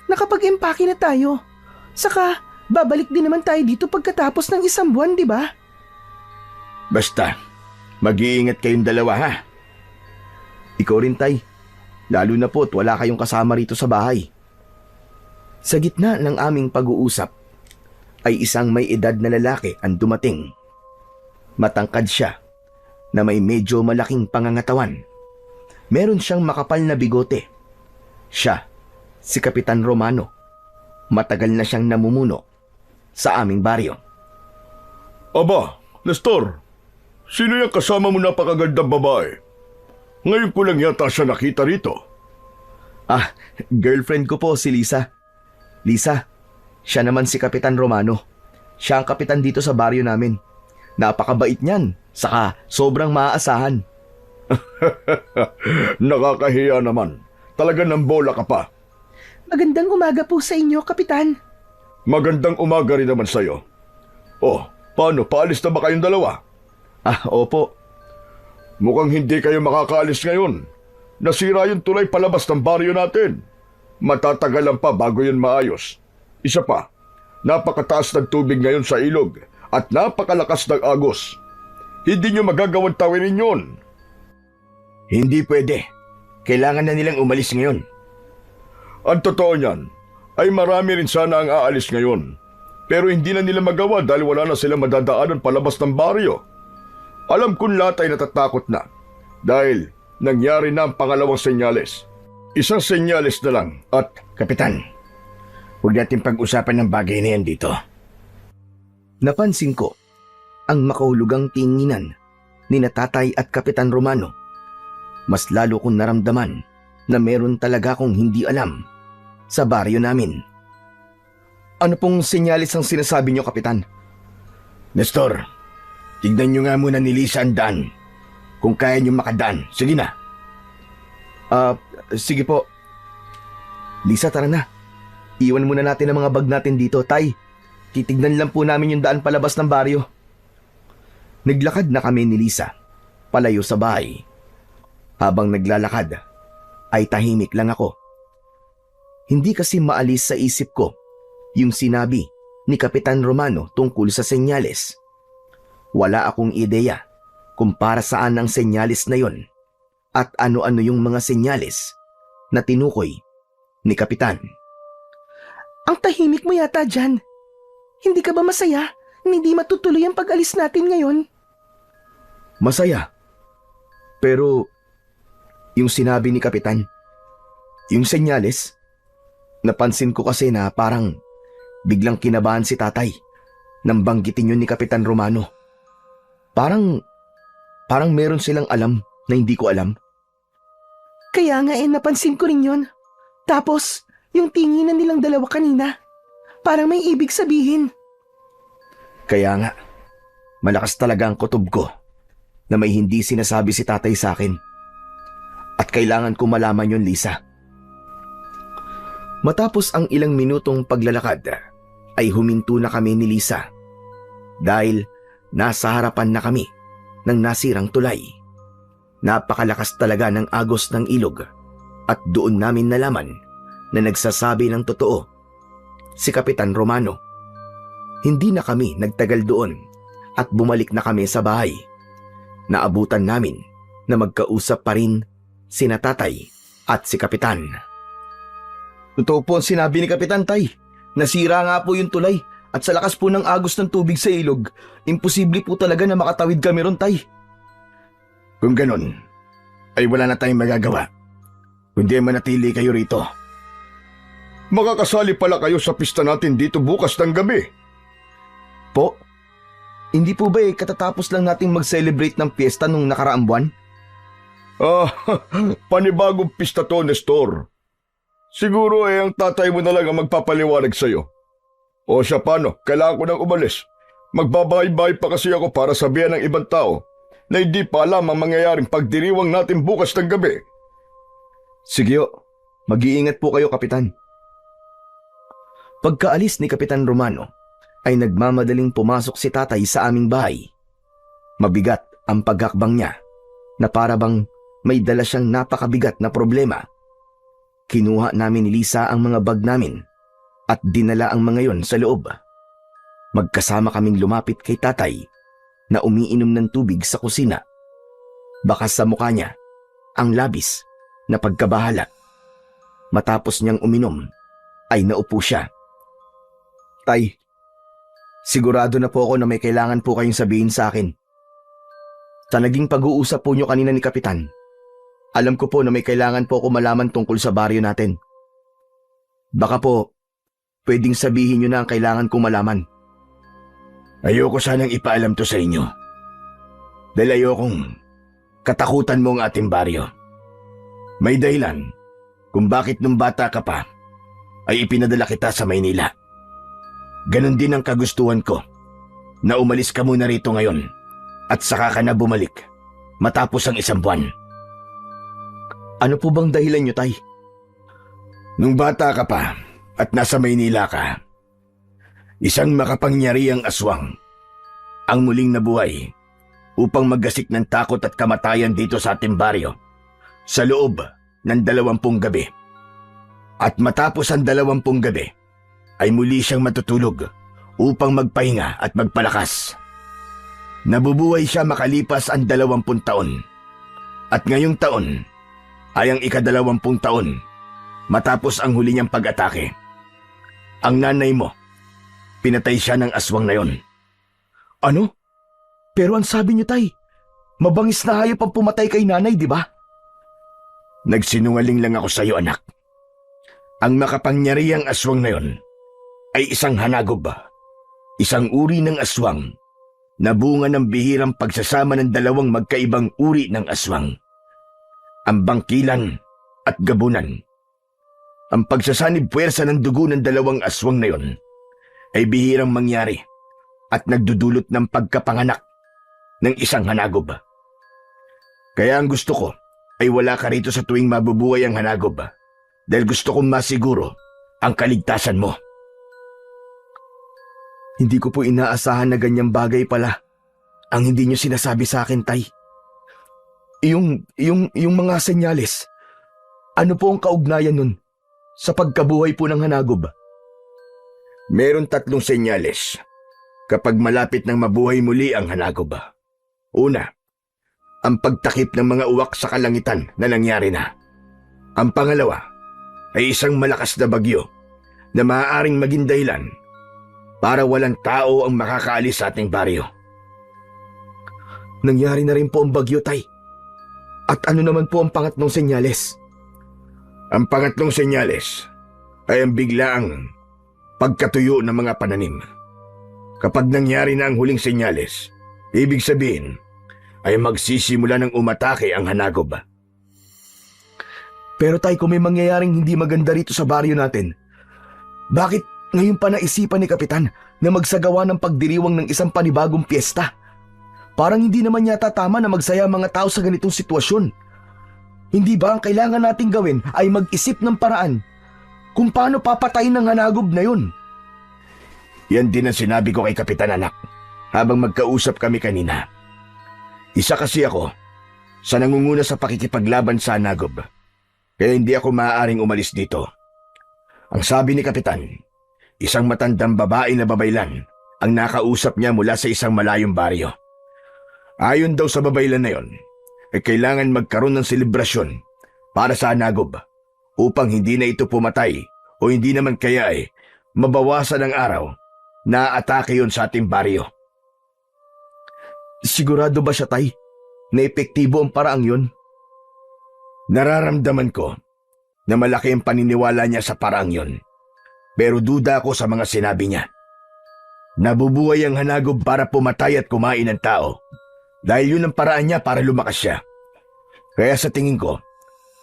Nakapag-empake na tayo. Saka, babalik din naman tayo dito pagkatapos ng 1 buwan, di ba? Basta, mag-iingat kayong 2 ha. Ikaw rin, tay. Lalo na po't wala kayong kasama rito sa bahay. Sa gitna ng aming pag-uusap, ay isang may edad na lalaki ang dumating. Matangkad siya na may medyo malaking pangangatawan. Meron siyang makapal na bigote. Siya, si Kapitan Romano. Matagal na siyang namumuno sa aming baryo. Aba, Nestor, sino yung kasama mo napakagandang babae? Ngayon ko lang yata siya nakita rito. Girlfriend ko po si Lisa. Lisa, siya naman si Kapitan Romano. Siya ang kapitan dito sa baryo namin. Napakabait niyan, saka sobrang maaasahan. Nakakahiya naman. Talaga ng bola ka pa. Magandang umaga po sa inyo, Kapitan. Magandang umaga rin naman sa'yo. Oh, paano? Paalis na ba kayong 2? Opo. Mukhang hindi kayo makakaalis ngayon. Nasira yung tulay palabas ng baryo natin. Matatagalan pa bago yun maayos. Isa pa, napakataas ng tubig ngayon sa ilog at napakalakas ng agos. Hindi nyo magagawang tawirin yun. Hindi pwede. Kailangan na nilang umalis ngayon. Ang totoo niyan, ay marami rin sana ang aalis ngayon. Pero hindi na nila magawa dahil wala na sila madadaanan palabas ng baryo. Alam kong lahat ay natatakot na dahil nangyari na ang pangalawang senyales. Isang senyales na lang at... Kapitan, huwag natin pag-usapan ng bagay na yan dito. Napansin ko ang makahulugang tinginan ni Tatay at Kapitan Romano. Mas lalo kong naramdaman na meron talaga akong hindi alam sa baryo namin. Ano pong senyalis ang sinasabi niyo, Kapitan? Nestor, tignan nyo nga muna ni Lisa ang daan. Kung kaya nyo makadaan, sige na. Sige po. Lisa, tara na. Iwan muna natin ang mga bag natin dito, Tay. Titignan lang po namin yung daan palabas ng baryo. Naglakad na kami ni Lisa, palayo sa bahay. Habang naglalakad, ay tahimik lang ako. Hindi kasi maalis sa isip ko yung sinabi ni Kapitan Romano tungkol sa senyales. Wala akong ideya kung para saan ang senyales na yon at ano-ano yung mga senyales na tinukoy ni Kapitan. Ang tahimik mo yata dyan. Hindi ka ba masaya na hindi matutuloy ang pag-alis natin ngayon? Masaya. Pero yung sinabi ni Kapitan, yung senyales, napansin ko kasi na parang biglang kinabahan si Tatay nang banggitin yun ni Kapitan Romano. Parang meron silang alam na hindi ko alam. Kaya nga napansin ko rin yun. Tapos, yung tinginan nilang dalawa kanina, parang may ibig sabihin. Kaya nga, malakas talaga ang kutob ko na may hindi sinasabi si Tatay sa akin. At kailangan ko malaman yun, Lisa. Matapos ang ilang minutong paglalakad, ay huminto na kami ni Lisa. Dahil nasa harapan na kami ng nasirang tulay. Napakalakas talaga ng agos ng ilog at doon namin nalaman na nagsasabi ng totoo si Kapitan Romano. Hindi na kami nagtagal doon at bumalik na kami sa bahay. Naabutan namin na magkausap pa rin sina Tatay at si Kapitan. Totoo po ang sinabi ni Kapitan, Tay. Nasira nga po yung tulay at sa lakas po ng agos ng tubig sa ilog, imposible po talaga na makatawid kami ron, Tay. Kung ganun, ay wala na tayong magagawa. Kundi manatili kayo rito. Makakasali pala kayo sa pista natin dito bukas ng gabi. Po? Hindi po ba katatapos lang nating mag-celebrate ng piyesta nung nakaraang buwan? Panibagong pista to, Nestor. Siguro ang tatay mo na lang ang magpapaliwanag sa'yo. O siya paano, kailangan ko nang umalis. Magbabahay-bahay pa kasi ako para sabihan ng ibang tao na hindi pa alam ang mangyayaring pagdiriwang natin bukas ng gabi. Sige o, mag-iingat po kayo, Kapitan. Pagkaalis ni Kapitan Romano, ay nagmamadaling pumasok si Tatay sa aming bahay. Mabigat ang paghakbang niya na para bang may dala siyang napakabigat na problema. Kinuha namin ni Lisa ang mga bag namin at dinala ang mga yon sa loob. Magkasama kaming lumapit kay Tatay na umiinom ng tubig sa kusina. Bakas sa mukha niya ang labis na pagkabahala. Matapos niyang uminom ay naupo siya. Tay, sigurado na po ako na may kailangan po kayong sabihin sa akin. Sa naging pag-uusap po niyo kanina ni Kapitan, alam ko po na may kailangan po ako malaman tungkol sa baryo natin. Baka po, pwedeng sabihin niyo na ang kailangan kong malaman. Ayoko sanang ipaalam to sa inyo. Dahil ayokong katakutan mo ang ating baryo. May dahilan kung bakit nung bata ka pa ay ipinadala kita sa Maynila. Ganon din ang kagustuhan ko na umalis ka muna rito ngayon at saka ka na bumalik matapos ang 1 buwan. Ano po bang dahilan niyo, Tay? Nung bata ka pa at nasa Maynila ka, isang makapangyarihang aswang ang muling nabuhay upang maggasik ng takot at kamatayan dito sa ating baryo sa loob ng 20 gabi. At matapos ang 20 gabi, ay muli siyang matutulog upang magpahinga at magpalakas. Nabubuhay siya makalipas ang 20 taon. At ngayong taon ay ang ika-20 taon matapos ang huli niyang pag-atake. Ang nanay mo, pinatay siya ng aswang na yon. Ano? Pero ang sabi niyo, Tay, mabangis na hayop ang pumatay kay nanay, di ba? Nagsinungaling lang ako sa iyo, anak. Ang makapangyarihang aswang na yon ay isang hanagob, isang uri ng aswang na bunga ng bihirang pagsasama ng 2 magkaibang uri ng aswang, ang bangkilan at gabunan. Ang pagsasanib puwersa ng dugo ng 2 aswang na yon ay bihirang mangyari at nagdudulot ng pagkapanganak ng isang hanagob. Kaya ang gusto ko ay wala ka rito sa tuwing mabubuhay ang hanagob dahil gusto kong masiguro ang kaligtasan mo. Hindi ko po inaasahan na ganyang bagay pala ang hindi niyo sinasabi sa akin, Tay. Yung mga senyales, ano po ang kaugnayan nun sa pagkabuhay po ng hanagob? Meron 3 senyales kapag malapit nang mabuhay muli ang hanagob. Una, ang pagtakip ng mga uwak sa kalangitan na nangyari na. Ang pangalawa ay isang malakas na bagyo na maaaring maging dahilan para walang tao ang makakaalis sa ating baryo. Nangyari na rin po ang bagyo, Tay. At ano naman po ang pangatlong senyales? Ang pangatlong senyales ay ang biglaang pagkatuyo ng mga pananim. Kapag nangyari na ang huling senyales, ibig sabihin ay magsisimula ng umatake ang hanagob. Pero Tay, kung may mangyayaring hindi maganda rito sa baryo natin, bakit ngayon pa naisipan ni Kapitan na magsagawa ng pagdiriwang ng isang panibagong piyesta? Parang hindi naman yata tama na magsaya mga tao sa ganitong sitwasyon. Hindi ba ang kailangan nating gawin ay mag-isip ng paraan kung paano papatayin ng hanagob na yun? Yan din ang sinabi ko kay Kapitan, anak, habang magkausap kami kanina. Isa kasi ako sa nangunguna sa pakikipaglaban sa hanagob, kaya hindi ako maaaring umalis dito. Ang sabi ni Kapitan, isang matandang babae na babaylan ang nakausap niya mula sa isang malayong baryo. Ayon daw sa babaylan na yon, ay kailangan magkaroon ng selebrasyon para sa hanagob upang hindi na ito pumatay o hindi naman kaya ay mabawasan ang araw na atake yon sa ating baryo. Sigurado ba siya, Tay, na epektibo ang paraang yun? Nararamdaman ko na malaki ang paniniwala niya sa paraang yon, pero duda ako sa mga sinabi niya. Nabubuhay ang hanagob para pumatay at kumain ng tao dahil yun ang paraan niya para lumakas siya. Kaya sa tingin ko,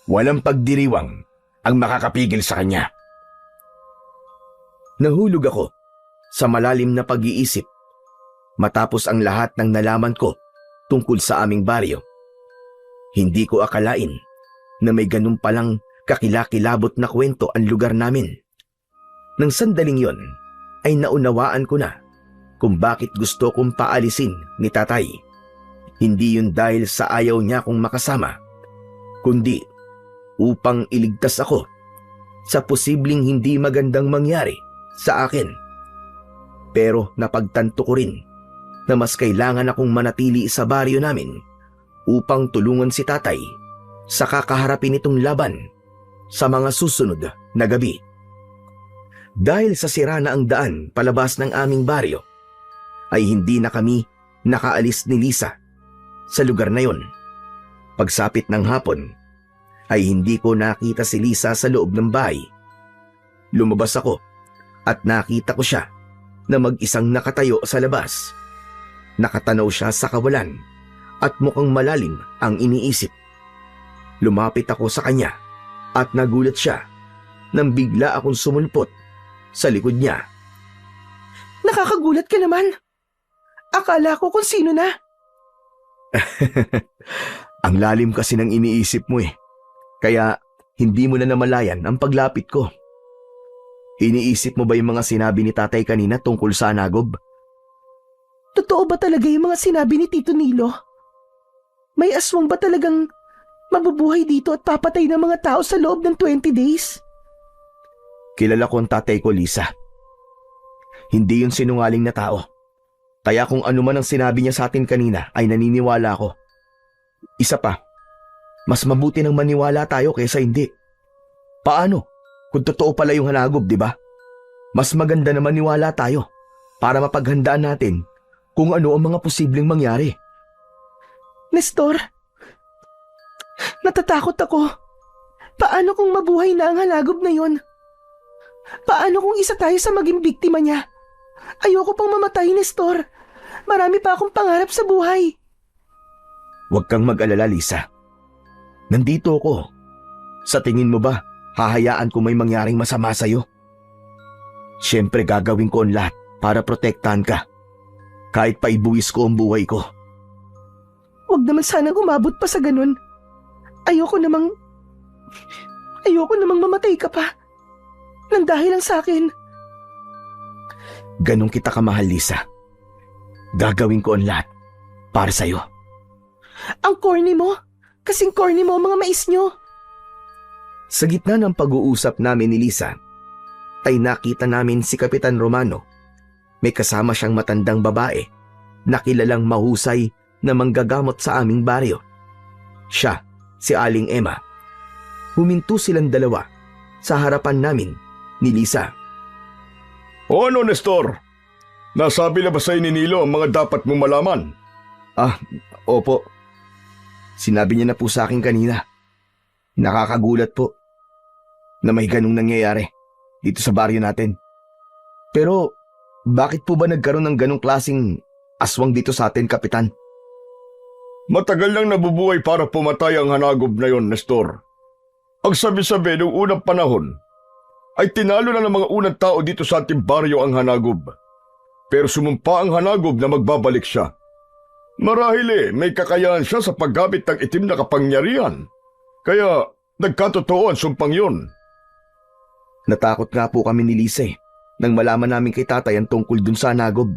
walang pagdiriwang ang makakapigil sa kanya. Nahulog ako sa malalim na pag-iisip matapos ang lahat ng nalaman ko tungkol sa aming baryo. Hindi ko akalain na may ganun palang kakilakilabot na kwento ang lugar namin. Nang sandaling yon ay naunawaan ko na kung bakit gusto kong paalisin ni Tatay. Hindi yun dahil sa ayaw niya kong makasama, kundi upang iligtas ako sa posibleng hindi magandang mangyari sa akin. Pero napagtanto ko rin na mas kailangan akong manatili sa baryo namin upang tulungan si Tatay sa kakaharapin itong laban sa mga susunod na gabi. Dahil sa sira na ang daan palabas ng aming baryo, ay hindi na kami nakaalis ni Lisa sa lugar na yon. Pagsapit ng hapon, ay hindi ko nakita si Lisa sa loob ng bahay. Lumabas ako at nakita ko siya na mag-isang nakatayo sa labas. Nakatanaw siya sa kawalan at mukhang malalim ang iniisip. Lumapit ako sa kanya at nagulat siya nang bigla akong sumulpot sa likod niya. Nakakagulat ka naman. Akala ko kung sino na. Ang lalim kasi ng iniisip mo eh. Kaya hindi mo na namalayan ang paglapit ko. Iniisip mo ba yung mga sinabi ni Tatay kanina tungkol sa hanagob? Totoo ba talaga yung mga sinabi ni Tito Nilo? May aswang ba talagang mabubuhay dito at papatay ng mga tao sa loob ng 20 days? Kilala ko ang tatay ko, Lisa. Hindi yun sinungaling na tao. Kaya kung ano man ang sinabi niya sa atin kanina ay naniniwala ako. Isa pa, mas mabuti nang maniwala tayo kaysa hindi. Paano? Kung totoo pala yung hanagob, di ba? Mas maganda na maniwala tayo para mapaghandaan natin kung ano ang mga posibleng mangyari. Nestor, natatakot ako. Paano kung mabuhay na ang hanagob na yon? Paano kung isa tayo sa maging biktima niya? Ayoko pang mamatay, Nestor. Marami pa akong pangarap sa buhay. Huwag kang mag-alala, Lisa. Nandito ako. Sa tingin mo ba, hahayaan ko may mangyaring masama sa'yo? Siyempre gagawin ko ang lahat para protektahan ka. Kahit pa ibuwis ko ang buhay ko. Huwag naman sanang umabot pa sa ganun. Ayoko namang mamatay ka pa. Nang dahil lang sa akin. Ganong kita kamahal, Lisa. Gagawin ko ang lahat para sa'yo. Ang corny mo. Kasing corny mo ang mga mais nyo. Sa gitna ng pag-uusap namin ni Lisa, ay nakita namin si Kapitan Romano. May kasama siyang matandang babae na kilalang mahusay na manggagamot sa aming baryo. Siya, si Aling Emma. Huminto silang dalawa sa harapan namin ni Lisa. O ano, Nestor? Nasabi na ba sa'yo ni Nilo ang mga dapat mong malaman? Opo. Sinabi niya na po sa akin kanina. Nakakagulat po na may ganung nangyayari dito sa baryo natin. Pero bakit po ba nagkaroon ng ganung klaseng aswang dito sa atin, Kapitan? Matagal lang nabubuhay para pumatay ang hanagob na yon, Nestor. Ang sabi-sabi noong unang panahon ay tinalo na ng mga unang tao dito sa ating baryo ang hanagob. Pero sumumpa ang hanagob na magbabalik siya. Marahil may kakayahan siya sa paggamit ng itim na kapangyarihan. Kaya nagkatotoo ang sumpang yun. Natakot nga po kami ni Lisa nang malaman namin kay tatay ang tungkol dun sa hanagob.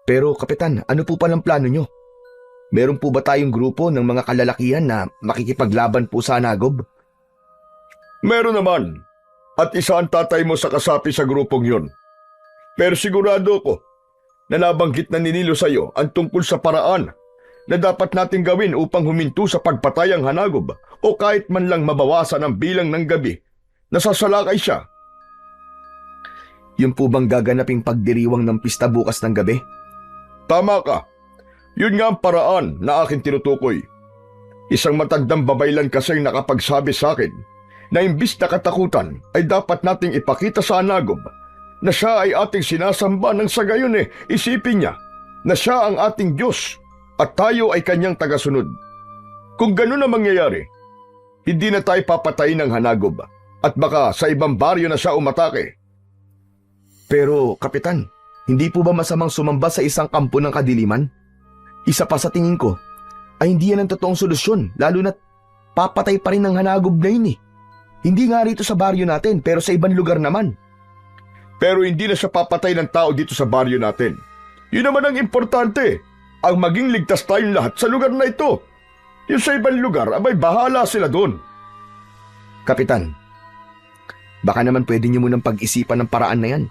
Pero Kapitan, ano po palang plano nyo? Meron po ba tayong grupo ng mga kalalakihan na makikipaglaban po sa hanagob? Meron naman. At isa ang tatay mo sa kasapi sa grupong yun. Pero sigurado ko na nabanggit na ni Nilo sa iyo ang tungkol sa paraan na dapat nating gawin upang huminto sa pagpatay ang hanagob o kahit man lang mabawasan ang bilang ng gabi na sasalakay siya. Yung po bang gaganaping pagdiriwang ng pista bukas ng gabi? Tama ka. Yun nga ang paraan na aking tinutukoy. Isang matandang babaylan kasing nakapagsabi sa akin na imbis na katakutan ay dapat nating ipakita sa hanagob na siya ay ating sinasamba nang sa gayon isipin niya na siya ang ating Diyos at tayo ay kanyang tagasunod. Kung ganun na mangyayari, hindi na tayo papatayin ng hanagob at baka sa ibang baryo na siya umatake. Pero Kapitan, hindi po ba masamang sumamba sa isang kampo ng kadiliman? Isa pa sa tingin ko ay hindi yan ang totoong solusyon, lalo na't papatay pa rin ng hanagob na yun eh. Hindi nga rito sa baryo natin pero sa ibang lugar naman. Pero hindi na siya papatay ng tao dito sa baryo natin. Yun naman ang importante, ang maging ligtas tayong lahat sa lugar na ito. Yung sa ibang lugar, abay bahala sila doon. Kapitan, baka naman pwede niyo munang pag-isipan ng paraan na yan.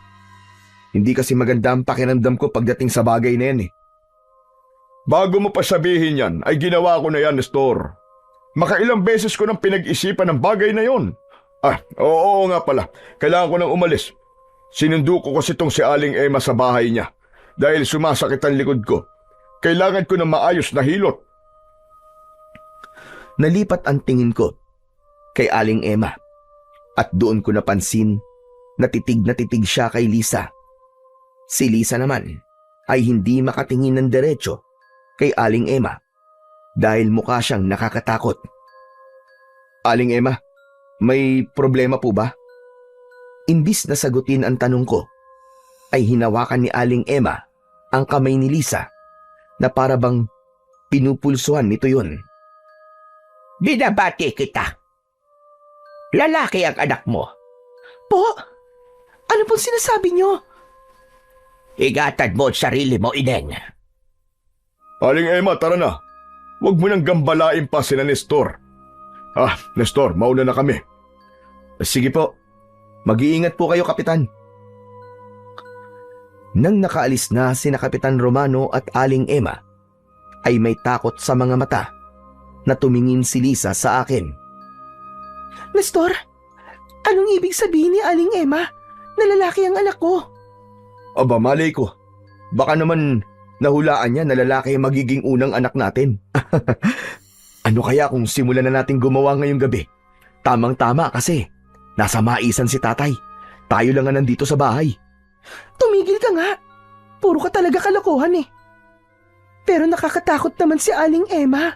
Hindi kasi maganda ang pakiramdam ko pagdating sa bagay na yan eh. Bago mo pa sabihin yan, ay ginawa ko na yan, Nestor. Makailang beses ko nang pinag-isipan ng bagay na yon. Oo nga pala, kailangan ko nang umalis. Sinundo ko kasi itong si Aling Emma sa bahay niya dahil sumasakit ang likod ko. Kailangan ko ng maayos na hilot. Nalipat ang tingin ko kay Aling Emma at doon ko napansin na titig siya kay Lisa. Si Lisa naman ay hindi makatingin ng diretso kay Aling Emma dahil mukha siyang nakakatakot. Aling Emma, may problema po ba? Imbis na sagutin ang tanong ko, ay hinawakan ni Aling Emma ang kamay ni Lisa na para bang pinupulsuhan nito yun. Binabati kita. Lalaki ang anak mo. Po? Ano pong sinasabi nyo? Igatad mo ang sarili mo, Inen. Aling Emma, tara na. Huwag mo nang gambalain pa sina Nestor. Nestor, mauna na kami. Sige po. Mag-iingat po kayo, Kapitan. Nang nakaalis na sina Kapitan Romano at Aling Emma, ay may takot sa mga mata na tumingin si Lisa sa akin. Nestor, anong ibig sabihin ni Aling Emma na lalaki ang anak ko? Aba, malay ko. Baka naman nahulaan niya na lalaki ang magiging unang anak natin. Ano kaya kung simulan na natin gumawa ngayong gabi? Tamang-tama kasi nasa maisan si tatay. Tayo lang nga nandito sa bahay. Tumigil ka nga. Puro ka talaga kalokohan eh. Pero nakakatakot naman si Aling Emma.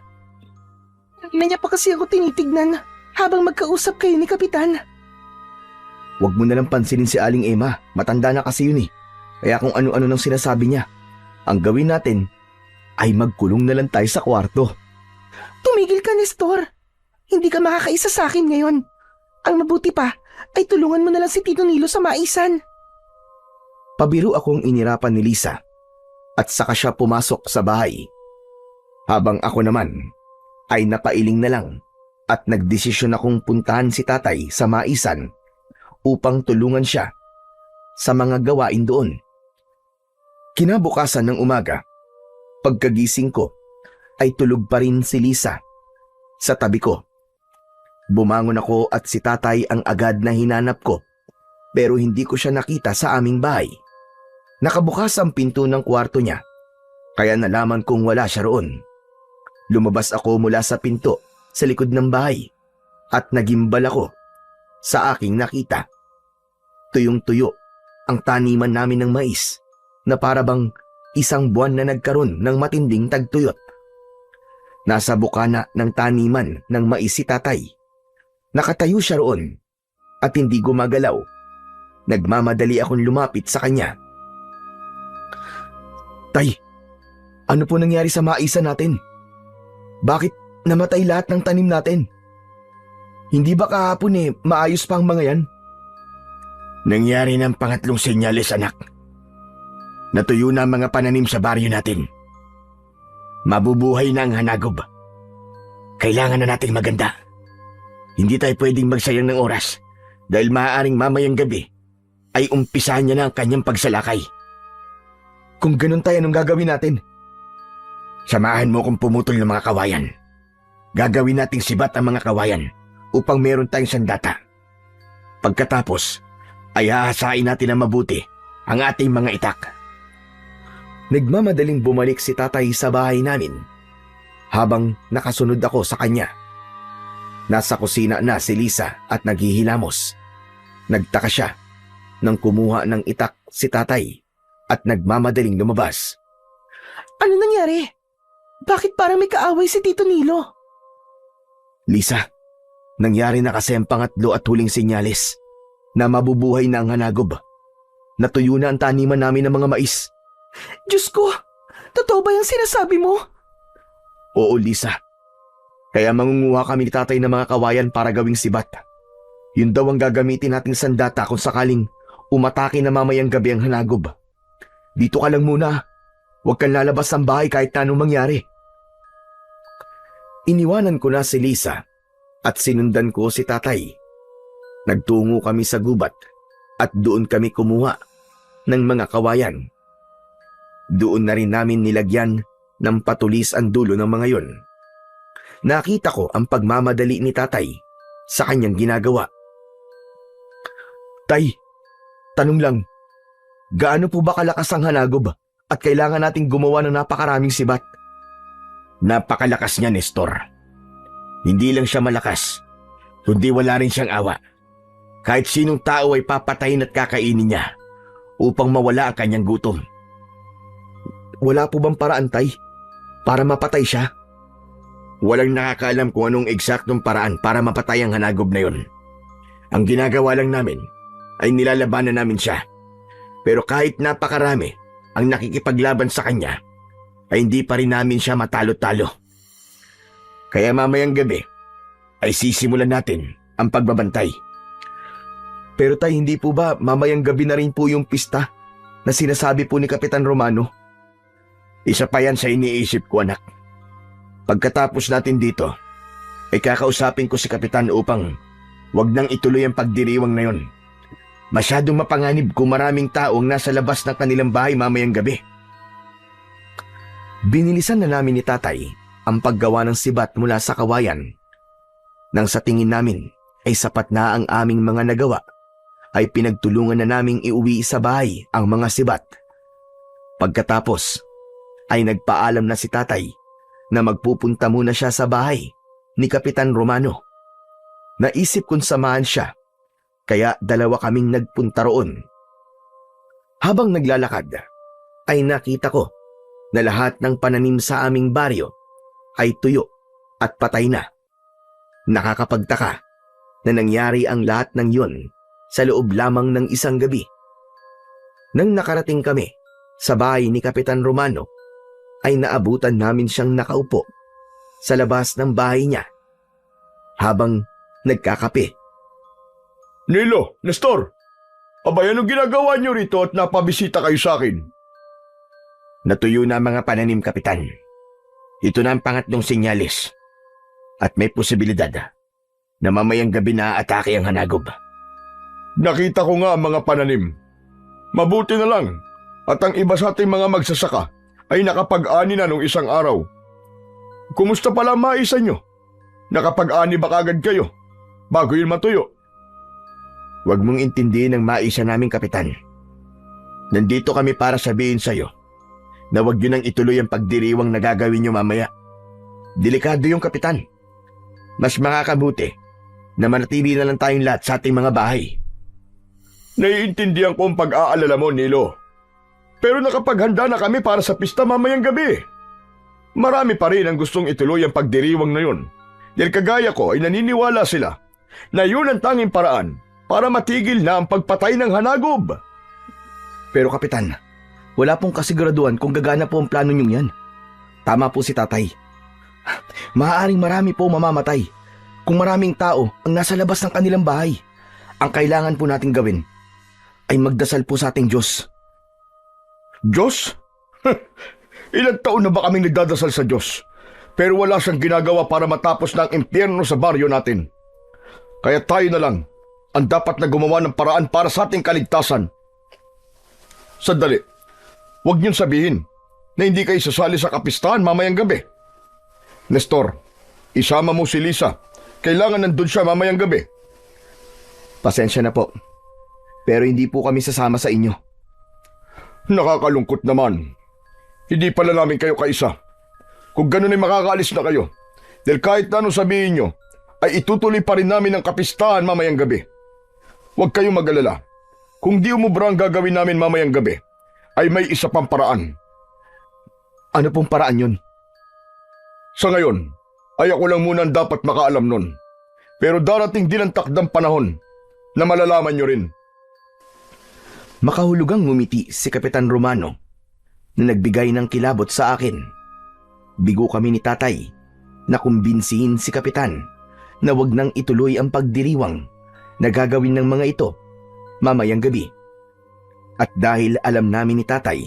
Hindi niya pa kasi ako tinitignan habang magkausap kayo ni Kapitan. Huwag mo nalang pansinin si Aling Emma. Matanda na kasi yun eh. Kaya kung ano-ano nang sinasabi niya, ang gawin natin ay magkulong na lang tayo sa kwarto. Tumigil ka, Nestor. Hindi ka makakaisa sa akin ngayon. Ang mabuti pa ay tulungan mo na lang si Tito Nilo sa maisan. Pabiro akong inirapan ni Lisa at saka siya pumasok sa bahay. Habang ako naman ay napailing na lang at nagdesisyon akong puntahan si tatay sa maisan upang tulungan siya sa mga gawain doon. Kinabukasan ng umaga, pagkagising ko ay tulog pa rin si Lisa sa tabi ko. Bumangon ako at si tatay ang agad na hinanap ko pero hindi ko siya nakita sa aming bahay. Nakabukas ang pinto ng kwarto niya kaya nalaman kong wala siya roon. Lumabas ako mula sa pinto sa likod ng bahay at nagimbal ako sa aking nakita. Tuyong-tuyo ang taniman namin ng mais na para bang isang buwan na nagkaroon ng matinding tagtuyot. Nasa bukana ng taniman ng mais si tatay. Nakatayo siya roon at hindi gumagalaw. Nagmamadali akong lumapit sa kanya. Tay, ano po nangyari sa maisan natin? Bakit namatay lahat ng tanim natin? Hindi ba kahapon maayos pa ang mga yan? Nangyari ng pangatlong senyales, anak. Natuyo na ang mga pananim sa baryo natin. Mabubuhay na ang hanagob. Kailangan na nating maganda. Hindi tayo pwedeng magsayang ng oras dahil maaaring mamayang gabi ay umpisahan niya na ang kanyang pagsalakay. Kung ganun tayo, anong gagawin natin? Samahan mo kung pumutol ng mga kawayan. Gagawin nating sibat ang mga kawayan upang meron tayong sandata. Pagkatapos, ay hahasain natin na mabuti ang ating mga itak. Nagmamadaling bumalik si tatay sa bahay namin habang nakasunod ako sa kanya. Nasa kusina na si Lisa at naghihilamos. Nagtaka siya nang kumuha ng itak si tatay at nagmamadaling lumabas. Ano nangyari? Bakit parang may kaaway si Tito Nilo? Lisa, nangyari na kasi ang pangatlo at huling senyales na mabubuhay na ang hanagob. Natuyo na ang taniman namin ng mga mais. Diyos ko, totoo ba yung sinasabi mo? Oo, Lisa. Kaya mangunguha kami ni tatay ng mga kawayan para gawing sibat. Yun daw ang gagamitin nating sandata kung sakaling umatake na mamayang gabi ang hanagob. Dito ka lang muna. Huwag kang lalabas ng bahay kahit na anong mangyari. Iniwanan ko na si Lisa at sinundan ko si tatay. Nagtungo kami sa gubat at doon kami kumuha ng mga kawayan. Doon na rin namin nilagyan ng patulis ang dulo ng mga yon. Nakita ko ang pagmamadali ni tatay sa kanyang ginagawa. Tay, tanong lang, gaano po ba kalakas ang hanagob at kailangan nating gumawa ng napakaraming sibat? Napakalakas niya, Nestor. Hindi lang siya malakas, kundi wala rin siyang awa. Kahit sinong tao ay papatayin at kakainin niya upang mawala ang kanyang gutom. Wala po bang paraan, tay, para mapatay siya? Walang nakakaalam kung anong eksaktong paraan para mapatay ang hanagob na yon. Ang ginagawa lang namin ay nilalabanan namin siya. Pero kahit napakarami ang nakikipaglaban sa kanya, ay hindi pa rin namin siya matalo-talo. Kaya mamayang gabi ay sisimulan natin ang pagbabantay. Pero tay, hindi po ba mamayang gabi na rin po yung pista? na sinasabi po ni Kapitan Romano. Isa pa yan sa iniisip ko, anak. Pagkatapos natin dito, ay kakausapin ko si Kapitan upang wag nang ituloy ang pagdiriwang na yon. Masyadong mapanganib kung maraming taong nasa labas ng kanilang bahay mamayang gabi. Binilisan na namin ni tatay ang paggawa ng sibat mula sa kawayan. Nang sa tingin namin ay sapat na ang aming mga nagawa, ay pinagtulungan na naming iuwi sa bahay ang mga sibat. Pagkatapos ay nagpaalam na si tatay na magpupunta muna siya sa bahay ni Kapitan Romano. Naisip kong samahan siya, kaya dalawa kaming nagpunta roon. Habang naglalakad, ay nakita ko na lahat ng pananim sa aming baryo ay tuyo at patay na. Nakakapagtaka na nangyari ang lahat ng yun sa loob lamang ng isang gabi. Nang nakarating kami sa bahay ni Kapitan Romano, ay naabutan namin siyang nakaupo sa labas ng bahay niya habang nagkakape. Nilo, Nestor, abay anong ginagawa niyo rito at napabisita kayo sa akin? Natuyo na ang mga pananim, Kapitan. Ito na ang pangatlong sinyalis. At may posibilidad na mamayang gabi na atake ang hanagob. Nakita ko nga ang mga pananim. Mabuti na lang at ang iba sa ating mga magsasaka ay nakapag-ani na nung isang araw. Kumusta pala ang maisa nyo? Nakapag-ani ba kagad kayo bago yun matuyo? Huwag mong intindihin ang maisa namin, Kapitan. Nandito kami para sabihin sa'yo na huwag yun ang ituloy ang pagdiriwang na gagawin nyo mamaya. Delikado yung, Kapitan. Mas makakabuti na manatili na lang tayong lahat sa ating mga bahay. Naiintindihan ko ang pag-aalala mo, Nilo. Pero nakapaghanda na kami para sa pista mamayang gabi. Marami pa rin ang gustong ituloy ang pagdiriwang na yun. Dahil kagaya ko ay naniniwala sila na yun ang tanging paraan para matigil na ang pagpatay ng hanagob. Pero Kapitan, wala pong kasiguraduhan kung gagana po ang plano niyong yan. Tama po si tatay. Maaaring marami po mamamatay kung maraming tao ang nasa labas ng kanilang bahay. Ang kailangan po nating gawin ay magdasal po sa ating Diyos. Diyos? Ilang taon na ba kaming nagdadasal sa Diyos? Pero wala siyang ginagawa para matapos na ang impyerno sa baryo natin. Kaya tayo na lang ang dapat na gumawa ng paraan para sa ating kaligtasan. Sandali, huwag niyong sabihin na hindi kayo sasali sa kapistahan mamayang gabi. Nestor, isama mo si Lisa. Kailangan nandun siya mamayang gabi. Pasensya na po, pero hindi po kami sasama sa inyo. Nakakalungkot naman. Hindi pala namin kayo kaisa. Kung ganun ay makakaalis na kayo. Dahil kahit na anong sabihin nyo, ay itutuloy pa rin namin ang kapistahan mamayang gabi. Huwag kayong mag-alala. Kung di umubra ang gagawin namin mamayang gabi, ay may isa pang paraan. Ano pong paraan yun? Sa ngayon, ay ako lang muna ang dapat makaalam nun. Pero darating din ang takdang panahon na malalaman nyo rin. Makahulugang ngumiti si Kapitan Romano na nagbigay ng kilabot sa akin. Bigo kami ni tatay na kumbinsihin si Kapitan na wag nang ituloy ang pagdiriwang na gagawin ng mga ito mamayang gabi. At dahil alam namin ni tatay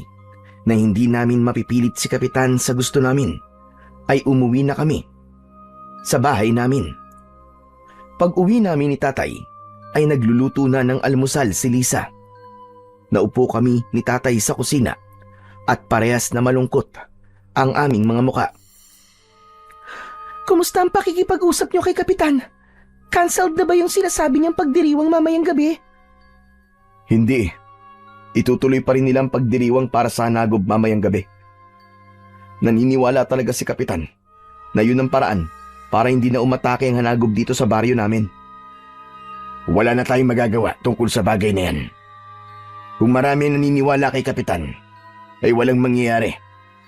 na hindi namin mapipilit si Kapitan sa gusto namin, ay umuwi na kami sa bahay namin. Pag-uwi namin ni tatay, ay nagluluto na ng almusal si Lisa. Naupo kami ni tatay sa kusina at parehas na malungkot ang aming mga muka. Kumusta ang pakikipag-usap niyo kay Kapitan? Cancelled na ba yung sinasabi niyang pagdiriwang mamayang gabi? Hindi. Itutuloy pa rin nilang pagdiriwang para sa hanagob mamayang gabi. Naniniwala talaga si Kapitan na yun ang paraan para hindi na umatake ang hanagob dito sa baryo namin. Wala na tayong magagawa tungkol sa bagay na yan. Kung marami ang naniniwala kay Kapitan, ay walang mangyayari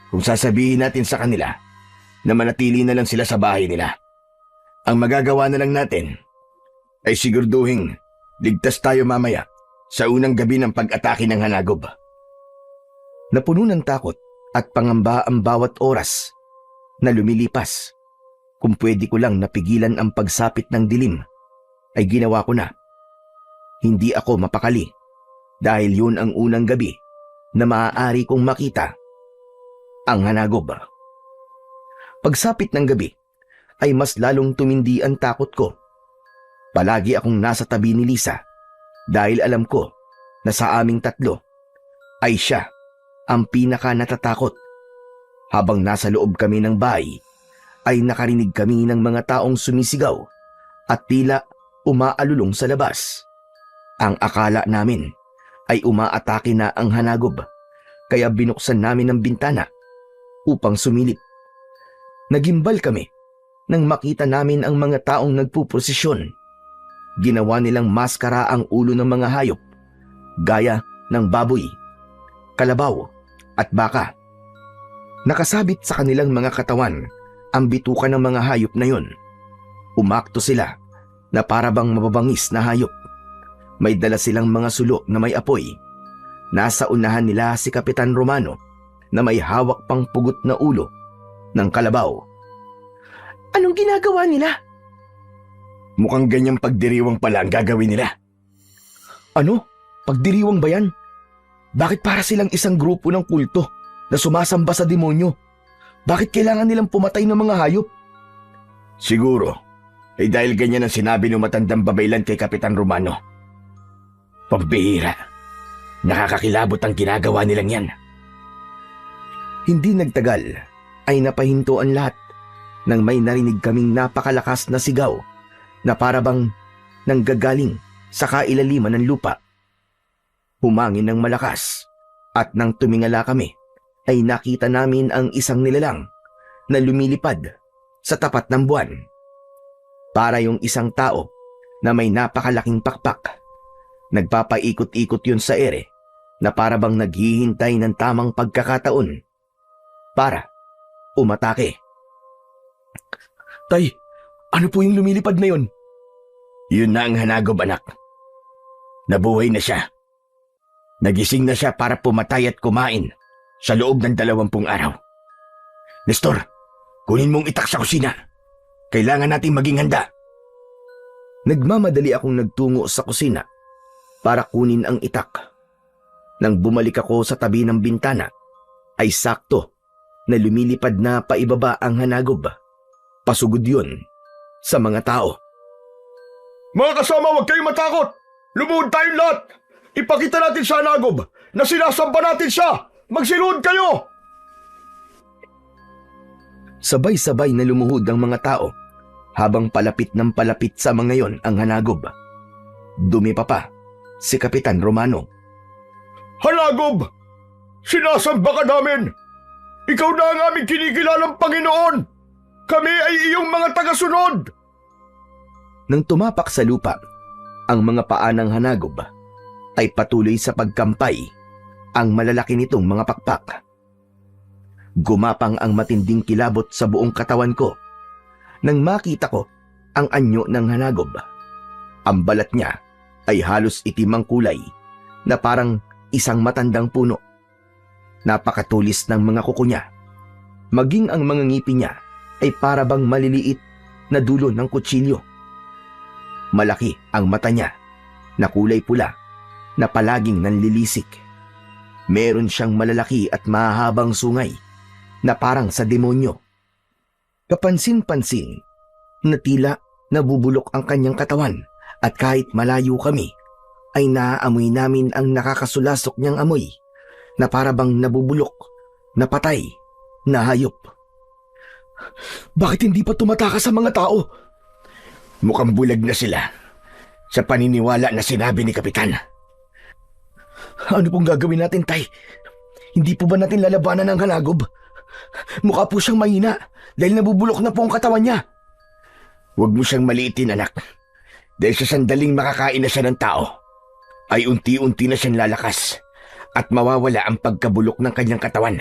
kung sasabihin natin sa kanila na manatili na lang sila sa bahay nila. Ang magagawa na lang natin ay siguraduhin ligtas tayo mamaya sa unang gabi ng pag-atake ng hanagob. Napuno ng takot at pangamba ang bawat oras na lumilipas. Kung pwede ko lang napigilan ang pagsapit ng dilim, ay ginawa ko na. Hindi ako mapakali dahil yun ang unang gabi na maaari kong makita ang hanagob. Pagsapit ng gabi ay mas lalong tumindi ang takot ko. Palagi akong nasa tabi ni Lisa dahil alam ko na sa aming tatlo ay siya ang pinaka natatakot. Habang nasa loob kami ng bahay ay nakarinig kami ng mga taong sumisigaw at tila umaalulong sa labas. Ang akala namin ay umaatake na ang hanagob, kaya binuksan namin ang bintana upang sumilip. Nagimbal kami nang makita namin ang mga taong nagpuprosesyon. Ginawa nilang maskara ang ulo ng mga hayop, gaya ng baboy, kalabaw at baka. Nakasabit sa kanilang mga katawan ang bituka ng mga hayop na yon. Umakto sila na parabang mababangis na hayop. May dala silang mga sulo na may apoy. Nasa unahan nila si Kapitan Romano na may hawak pang pugot na ulo ng kalabaw. Anong ginagawa nila? Mukhang ganyang pagdiriwang pala ang gagawin nila. Ano? Pagdiriwang ba yan? Bakit para silang isang grupo ng kulto na sumasamba sa demonyo? Bakit kailangan nilang pumatay ng mga hayop? Siguro, ay dahil ganyan ang sinabi ng matandang babaylan kay Kapitan Romano. Pambihira. Nakakakilabot ang ginagawa nilang yan. Hindi nagtagal ay napahinto ang lahat nang may narinig kaming napakalakas na sigaw na parabang nanggagaling sa kailaliman ng lupa. Humangin ng malakas at nang tumingala kami ay nakita namin ang isang nilalang na lumilipad sa tapat ng buwan. Para yung isang tao na may napakalaking pakpak. Nagpapaikot-ikot yun sa ere na parabang naghihintay ng tamang pagkakataon para umatake. Tay, ano po yung lumilipad na yun? Yun na ang hanagob, anak. Nabuhay na siya. Nagising na siya para pumatay at kumain sa loob ng 20 araw. Nestor, kunin mong itak sa kusina. Kailangan nating maging handa. Nagmamadali akong nagtungo sa kusina para kunin ang itak. Nang bumalik ako sa tabi ng bintana, ay sakto na lumilipad na paibaba ang hanagob. Pasugod yun sa mga tao. Mga kasama, huwag kayong matakot! Lumuhod tayong lahat! Ipakita natin sa hanagob na sinasamba natin siya! Magsiluhod kayo! Sabay-sabay na lumuhod ang mga tao habang palapit ng palapit sa mga yon ang hanagob. Dumi pa si Kapitan Romano. Hanagob! Sinasamba ka namin! Ikaw na ang aming kinikilalang Panginoon! Kami ay iyong mga tagasunod! Nang tumapak sa lupa, ang mga paa ng hanagob ay patuloy sa pagkampay ang malalaki nitong mga pakpak. Gumapang ang matinding kilabot sa buong katawan ko nang makita ko ang anyo ng hanagob. Ang balat niya ay halos itim ang kulay na parang isang matandang puno. Napakatulis ng mga kuko niya. Maging ang mga ngipin niya ay parabang maliliit na dulo ng kutsilyo. Malaki ang mata niya na kulay pula na palaging nanlilisik. Meron siyang malalaki at mahabang sungay na parang sa demonyo. Kapansin-pansin na tila nabubulok ang kanyang katawan at kahit malayo kami ay naaamoy namin ang nakakasulasok niyang amoy na parabang nabubulok na patay na hayop. Bakit hindi pa tumatakas sa mga tao? Mukhang bulag na sila sa paniniwala na sinabi ni Kapitan. Ano pong gagawin natin, Tay? Hindi po ba natin lalabanan ang hanagob? Mukha po siyang mahina dahil nabubulok na po ang katawan niya. Huwag mo siyang maliitin, anak. Dahil sa sandaling makakain na siya ng tao, ay unti-unti na siyang lalakas at mawawala ang pagkabulok ng kanyang katawan.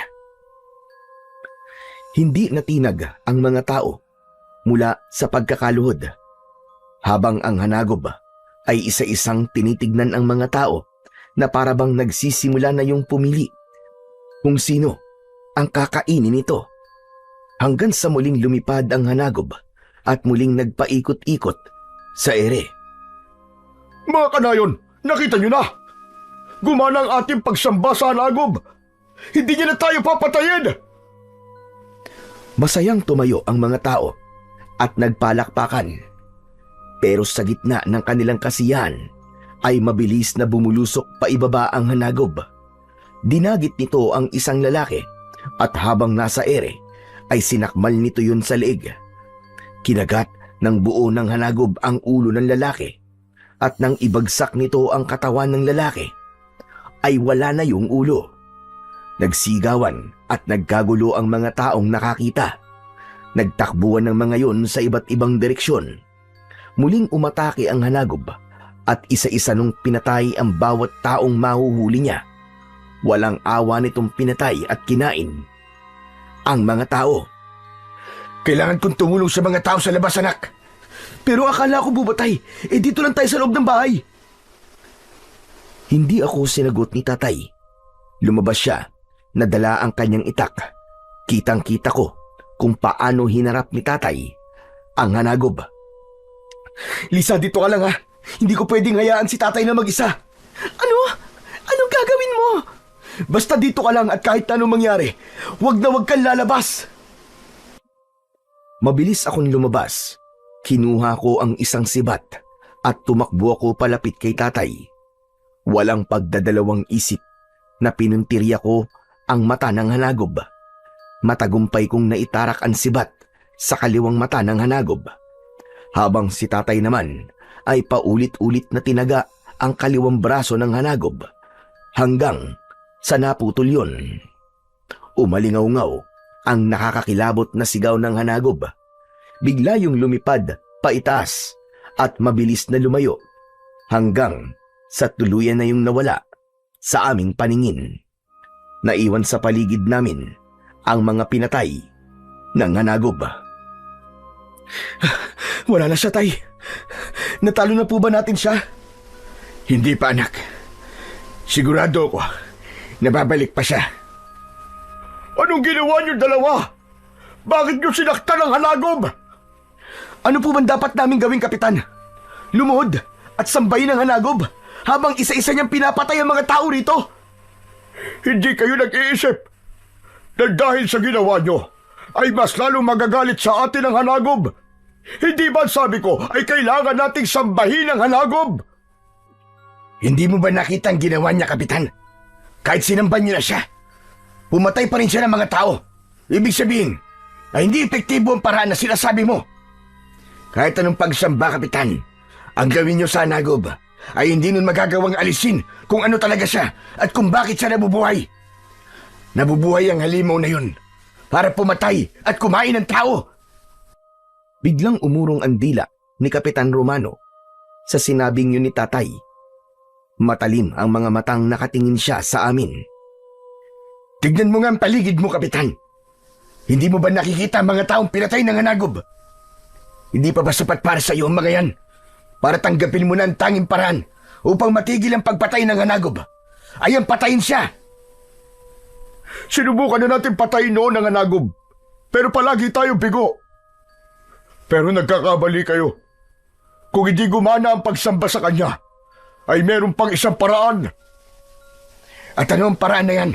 Hindi natinag ang mga tao mula sa pagkakaluhod. Habang ang hanagob ay isa-isang tinitignan ang mga tao na parabang nagsisimula na yung pumili kung sino ang kakainin nito. Hanggang sa muling lumipad ang hanagob at muling nagpaikot-ikot sa ere. Mga kanayon, nakita niyo na! Gumana ang ating pagsamba sa hanagob. Hindi niya na tayo papatayin. Masayang tumayo ang mga tao at nagpalakpakan. Pero sa gitna ng kanilang kasiyahan ay mabilis na bumulusok paibaba ang hanagob. Dinagit nito ang isang lalaki at habang nasa ere ay sinakmal nito yun sa leeg. Kinagat ng buo ng hanagob ang ulo ng lalaki at nang ibagsak nito ang katawan ng lalaki ay wala na yung ulo. Nagsigawan at nagkagulo ang mga taong nakakita. Nagtakbuhan ng mga yon sa iba't ibang direksyon. Muling umatake ang hanagob at isa-isa nung pinatay ang bawat taong mahuhuli niya. Walang awa nitong pinatay at kinain ang mga tao. Kailangan kong tumulong sa mga tao sa labas, anak. Pero akala ko bubatay, dito lang tayo sa loob ng bahay. Hindi ako sinagot ni tatay. Lumabas siya, nadala ang kanyang itak. Kitang-kita ko kung paano hinarap ni tatay ang hanagob. Lisa, dito ka lang ha. Hindi ko pwedeng hayaan si tatay na mag-isa. Ano? Anong gagawin mo? Basta dito ka lang at kahit anong mangyari, wag na wag kang lalabas. Mabilis akong lumabas. Kinuha ko ang isang sibat at tumakbo ako palapit kay tatay. Walang pagdadalawang isip na pinuntirya ko ang mata ng hanagob. Matagumpay kong naitarak ang sibat sa kaliwang mata ng hanagob. Habang si tatay naman ay paulit-ulit na tinaga ang kaliwang braso ng hanagob hanggang sa naputol yun. Umalingaw-ngaw ang nakakakilabot na sigaw ng hanagob. Bigla yung lumipad paitaas at mabilis na lumayo hanggang sa tuluyan na yung nawala sa aming paningin. Naiwan sa paligid namin ang mga pinatay ng hanagob. Wala na siya, tay. Natalo na po ba natin siya? Hindi pa, anak. Sigurado ako, nababalik pa siya. Anong ginawa niyo dalawa? Bakit niyo sinaktan ang hanagob? Ano po bang dapat naming gawin, Kapitan? Lumuhod at sambahin ang hanagob habang isa-isa niyang pinapatay ang mga tao rito? Hindi kayo nag-iisip na dahil sa ginawa niyo ay mas lalong magagalit sa atin ang hanagob. Hindi ba sabi ko ay kailangan nating sambahin ang hanagob? Hindi mo ba nakita ang ginawa niya, Kapitan? Kahit sinamban niyo na siya, pumatay pa rin siya ng mga tao. Ibig sabihin, ay hindi epektibo ang paraan na sinasabi mo. Kahit anong pagsamba, Kapitan, ang gawin niyo sa hanagob ay hindi nun magagawang alisin kung ano talaga siya at kung bakit siya nabubuhay. Nabubuhay ang halimaw na yun para pumatay at kumain ng tao. Biglang umurong ang dila ni Kapitan Romano sa sinabing yun ni tatay. Matalim ang mga matang nakatingin siya sa amin. Tignan mo nga ang paligid mo, Kapitan. Hindi mo ba nakikita ang mga taong pinatay ng hanagob? Hindi pa ba sapat para sa iyo ang mga yan? Para tanggapin mo na ang tanging paraan upang matigil ang pagpatay ng hanagob ay ang patayin siya. Sinubukan na natin patayin noon ang hanagob, pero palagi tayo bigo. Pero nagkakabali kayo. Kung hindi gumana ang pagsamba sa kanya, ay meron pang isang paraan. At ano ang paraan na yan?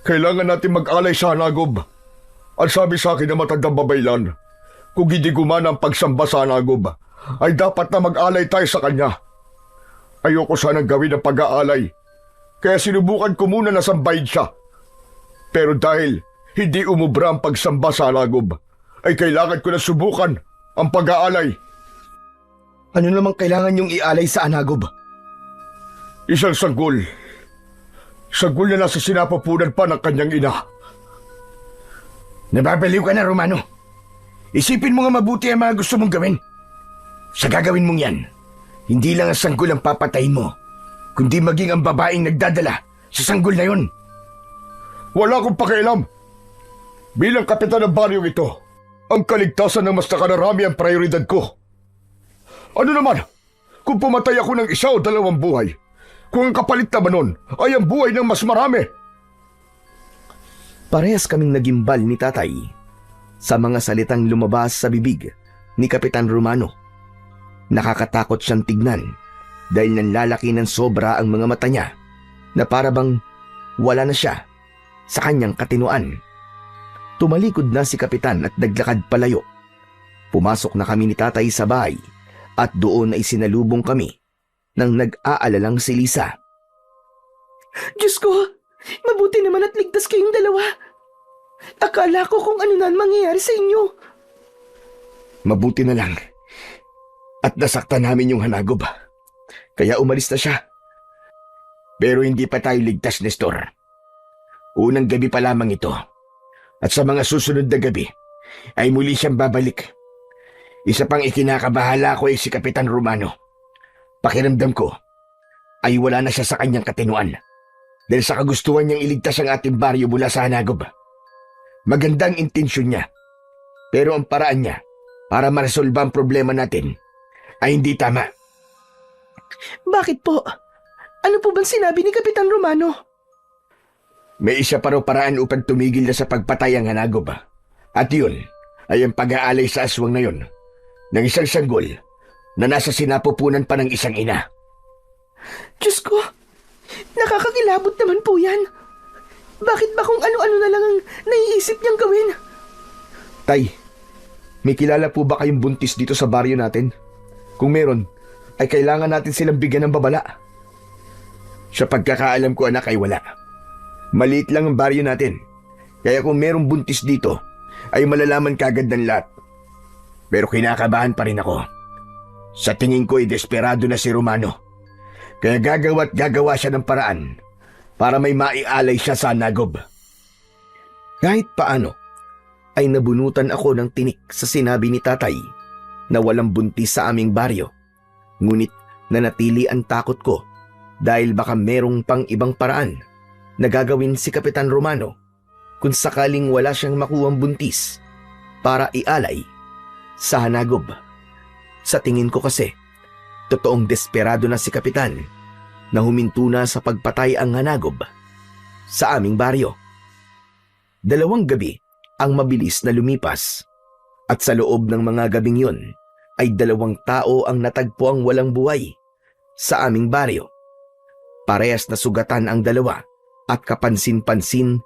Kailangan natin mag-alay sa hanagob. Ang sabi sa akin ng matandang babaylan, kung hindi gumana ang pagsamba sa hanagob, ay dapat na mag-alay tayo sa kanya. Ayoko sanang gawin ang pag-aalay, kaya sinubukan ko muna na sambahin siya. Pero dahil hindi umubra ang pagsamba sa hanagob, ay kailangan ko na subukan ang pag-aalay. Ano namang kailangan yung ialay sa hanagob? Isang sanggol. Sanggol na nasa sinapapunan pa ng kanyang ina. Nababaliw ka na, Romano. Isipin mo nga mabuti ang mga gusto mong gawin. Sa gagawin mong yan, hindi lang ang sanggol ang papatayin mo, kundi maging ang babaeng nagdadala sa sanggol na yun. Wala akong pakialam. Bilang kapitan ng baryong ito, ang kaligtasan ng mas nakararami ang prioridad ko. Ano naman, kung pumatay ako ng isa o dalawang buhay, kung ang kapalit naman nun ay ang buhay ng mas marami. Parehas kaming nagimbal ni tatay sa mga salitang lumabas sa bibig ni Kapitan Romano. Nakakatakot siyang tignan dahil nanlalaki ng sobra ang mga mata niya na para bang wala na siya sa kanyang katinuan. Tumalikod na si Kapitan at naglakad palayo. Pumasok na kami ni Tatay sa bahay at doon ay sinalubong kami ng nag-aalalang si Lisa. Diyos ko, mabuti naman at ligtas kayong dalawa. Akala ko kung ano na ang mangyayari sa inyo. Mabuti na lang. At nasaktan namin yung Hanagob. Kaya umalis na siya. Pero hindi pa tayo ligtas, Nestor. Unang gabi pa lamang ito. At sa mga susunod na gabi, ay muli siyang babalik. Isa pang ikinakabahala ko ay si Kapitan Romano. Pakiramdam ko, ay wala na siya sa kanyang katinuan. Dahil sa kagustuhan niyang iligtas ang ating baryo mula sa Hanagob. Magandang intensyon niya. Pero ang paraan niya para maresolba ang problema natin ay hindi tama. Bakit po? Ano po bang sinabi ni Kapitan Romano? May isa pa raw paraan upang tumigil na sa pagpatay ang Hanagob. At yun ay ang pag-aalay sa aswang na yun ng isang sanggol na nasa sinapupunan pa ng isang ina. Diyos ko, nakakakilabot naman po yan. Bakit ba kung ano-ano na lang ang naiisip niyang gawin? Tay, may kilala po ba kayong buntis dito sa baryo natin? Kung meron, ay kailangan natin silang bigyan ng babala. Sa pagkakaalam ko, anak, ay wala. Maliit lang ang baryo natin. Kaya kung merong buntis dito, ay malalaman kagad ng lahat. Pero kinakabahan pa rin ako. Sa tingin ko ay desperado na si Romano. Kaya gagawa siya ng paraan para may maialay siya sa Hanagob. Kahit paano, ay nabunutan ako ng tinik sa sinabi ni Tatay na walang buntis sa aming baryo. Ngunit nanatili ang takot ko dahil baka merong pang ibang paraan na gagawin si Kapitan Romano kung sakaling wala siyang makuwang buntis para ialay sa Hanagob. Sa tingin ko kasi, totoong desperado na si Kapitan na huminto na sa pagpatay ang Hanagob sa aming baryo. 2 gabi ang mabilis na lumipas at sa loob ng mga gabing yun ay 2 tao ang natagpo ang walang buhay sa aming baryo. Parehas na sugatan ang 2 at kapansin-pansin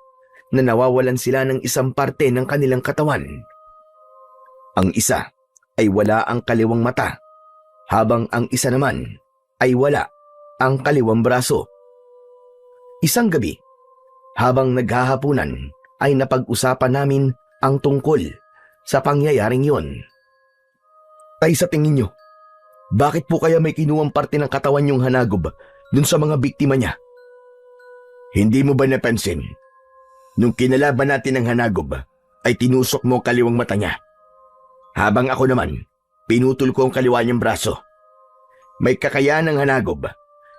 na nawawalan sila ng isang parte ng kanilang katawan. Ang isa ay wala ang kaliwang mata, habang ang isa naman ay wala ang kaliwang braso. Isang gabi, habang naghahapunan, ay napag-usapan namin ang tungkol sa pangyayaring yon. Tay, sa tingin nyo, bakit po kaya may kinuwang parte ng katawan yung Hanagob dun sa mga biktima niya? Hindi mo ba napansin? Nung kinalaban natin ang Hanagob, ay tinusok mo ang kaliwang mata niya. Habang ako naman, pinutol ko ang kaliwa niyang braso. May kakayahan ng Hanagob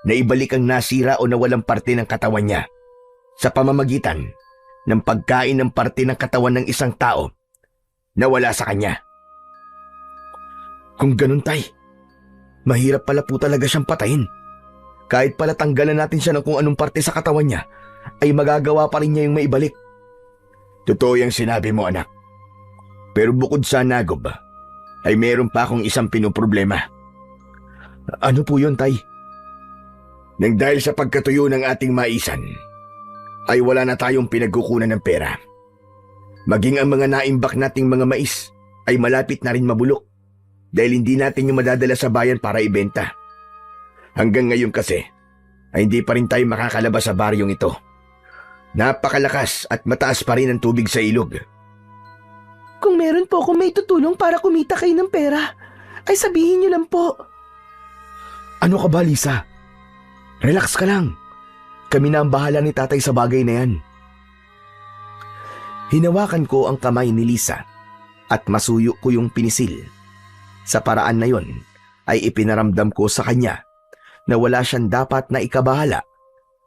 na ibalik ang nasira o nawalang parte ng katawan niya sa pamamagitan ng pagkain ng parte ng katawan ng isang tao na wala sa kanya. Kung ganun, Tay, mahirap pala po talaga siyang patayin. Kahit pala tanggalan natin siya ng kung anong parte sa katawan niya, ay magagawa pa rin niya yung maibalik. Totoo yung sinabi mo, anak. Pero bukod sa Hanagob, ay meron pa akong isang pinoproblema. Ano po yun, Tay? Nang dahil sa pagkatuyo ng ating maisan, ay wala na tayong pinagkukunan ng pera. Maging ang mga naimbak nating mga mais ay malapit na rin mabulok dahil hindi natin yung madadala sa bayan para ibenta. Hanggang ngayon kasi ay hindi pa rin tayo makakalabas sa baryong ito. Napakalakas at mataas pa rin ang tubig sa ilog. Kung meron po akong may tutulong para kumita kayo ng pera, ay sabihin niyo lang po. Ano ka ba, Lisa? Relax ka lang. Kami na ang bahala ni Tatay sa bagay na yan. Hinawakan ko ang kamay ni Lisa at masuyo ko yung pinisil. Sa paraan na yon ay ipinaramdam ko sa kanya na wala siyang dapat na ikabahala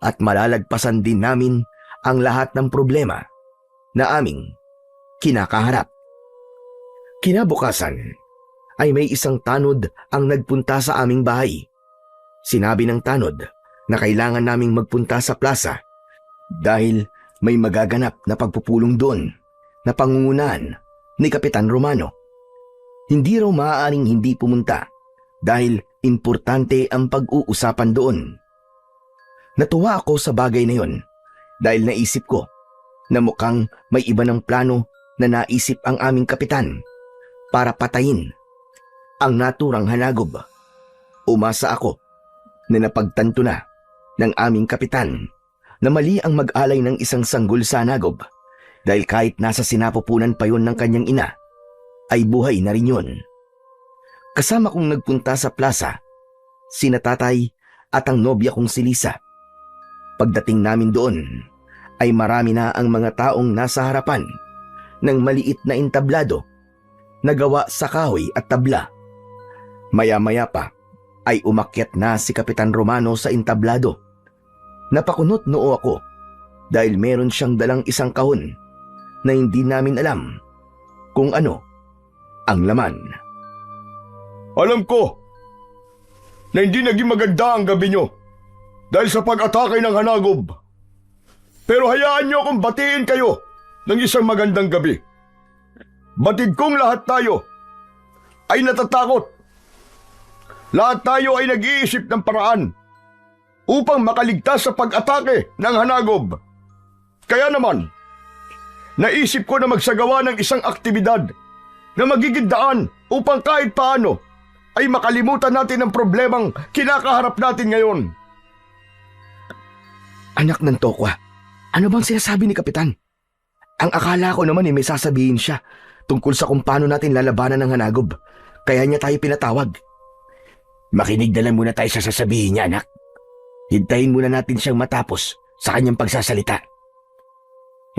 at malalagpasan din namin ang lahat ng problema na aming kinakaharap. Kinabukasan ay may isang tanod ang nagpunta sa aming bahay. Sinabi ng tanod na kailangan naming magpunta sa plaza dahil may magaganap na pagpupulong doon na pangungunahan ni Kapitan Romano. Hindi raw maaaring hindi pumunta dahil importante ang pag-uusapan doon. Natuwa ako sa bagay na yon dahil naisip ko na mukhang may iba ng plano na naisip ang aming kapitan para patayin ang naturang Hanagob. Umasa ako na napagtanto na ng aming kapitan na mali ang mag-alay ng isang sanggol sa Hanagob dahil kahit nasa sinapupunan pa yon ng kanyang ina, ay buhay na rin yun. Kasama kong nagpunta sa plaza, sina tatay at ang nobya kong si Lisa. Pagdating namin doon, ay marami na ang mga taong nasa harapan ng maliit na entablado na gawa sa kahoy at tabla. Maya-maya pa ay umakyat na si Kapitan Romano sa entablado. Napakunot noo ako dahil meron siyang dalang isang kahon na hindi namin alam kung ano ang laman. Alam ko na hindi naging maganda ang gabi nyo dahil sa pag-atake ng Hanagob. Pero hayaan nyo akong batiin kayo ng isang magandang gabi. Batid kong lahat tayo ay natatakot. Lahat tayo ay nag-iisip ng paraan upang makaligtas sa pag-atake ng Hanagob. Kaya naman, naisip ko na magsagawa ng isang aktibidad na magiging daan upang kahit paano ay makalimutan natin ang problemang kinakaharap natin ngayon. Anak ng Tokwa, ano bang sinasabi ni Kapitan? Ang akala ko naman may sasabihin siya tungkol sa kung paano natin lalabanan ng Hanagob. Kaya niya tayo pinatawag. Makinig na lang muna tayo sa sasabihin niya, anak. Hintayin muna natin siyang matapos sa kanyang pagsasalita.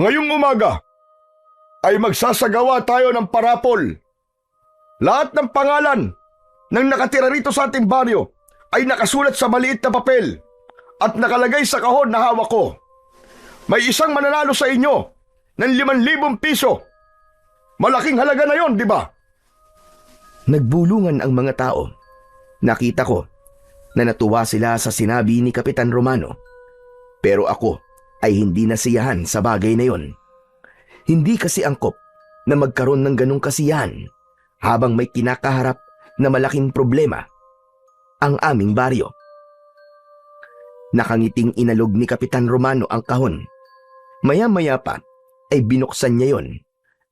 Ngayong umaga ay magsasagawa tayo ng parapol. Lahat ng pangalan ng nakatira rito sa ating baryo ay nakasulat sa maliit na papel at nakalagay sa kahon na hawak ko. May isang mananalo sa inyo ng 5,000 piso. Malaking halaga na yon, di ba? Nagbulungan ang mga tao. Nakita ko na natuwa sila sa sinabi ni Kapitan Romano. Pero ako ay hindi nasiyahan sa bagay na yon. Hindi kasi angkop na magkaroon ng ganong kasiyahan habang may kinakaharap na malaking problema ang aming baryo. Nakangiting inalog ni Kapitan Romano ang kahon. Maya-maya pa ay binuksan niya yon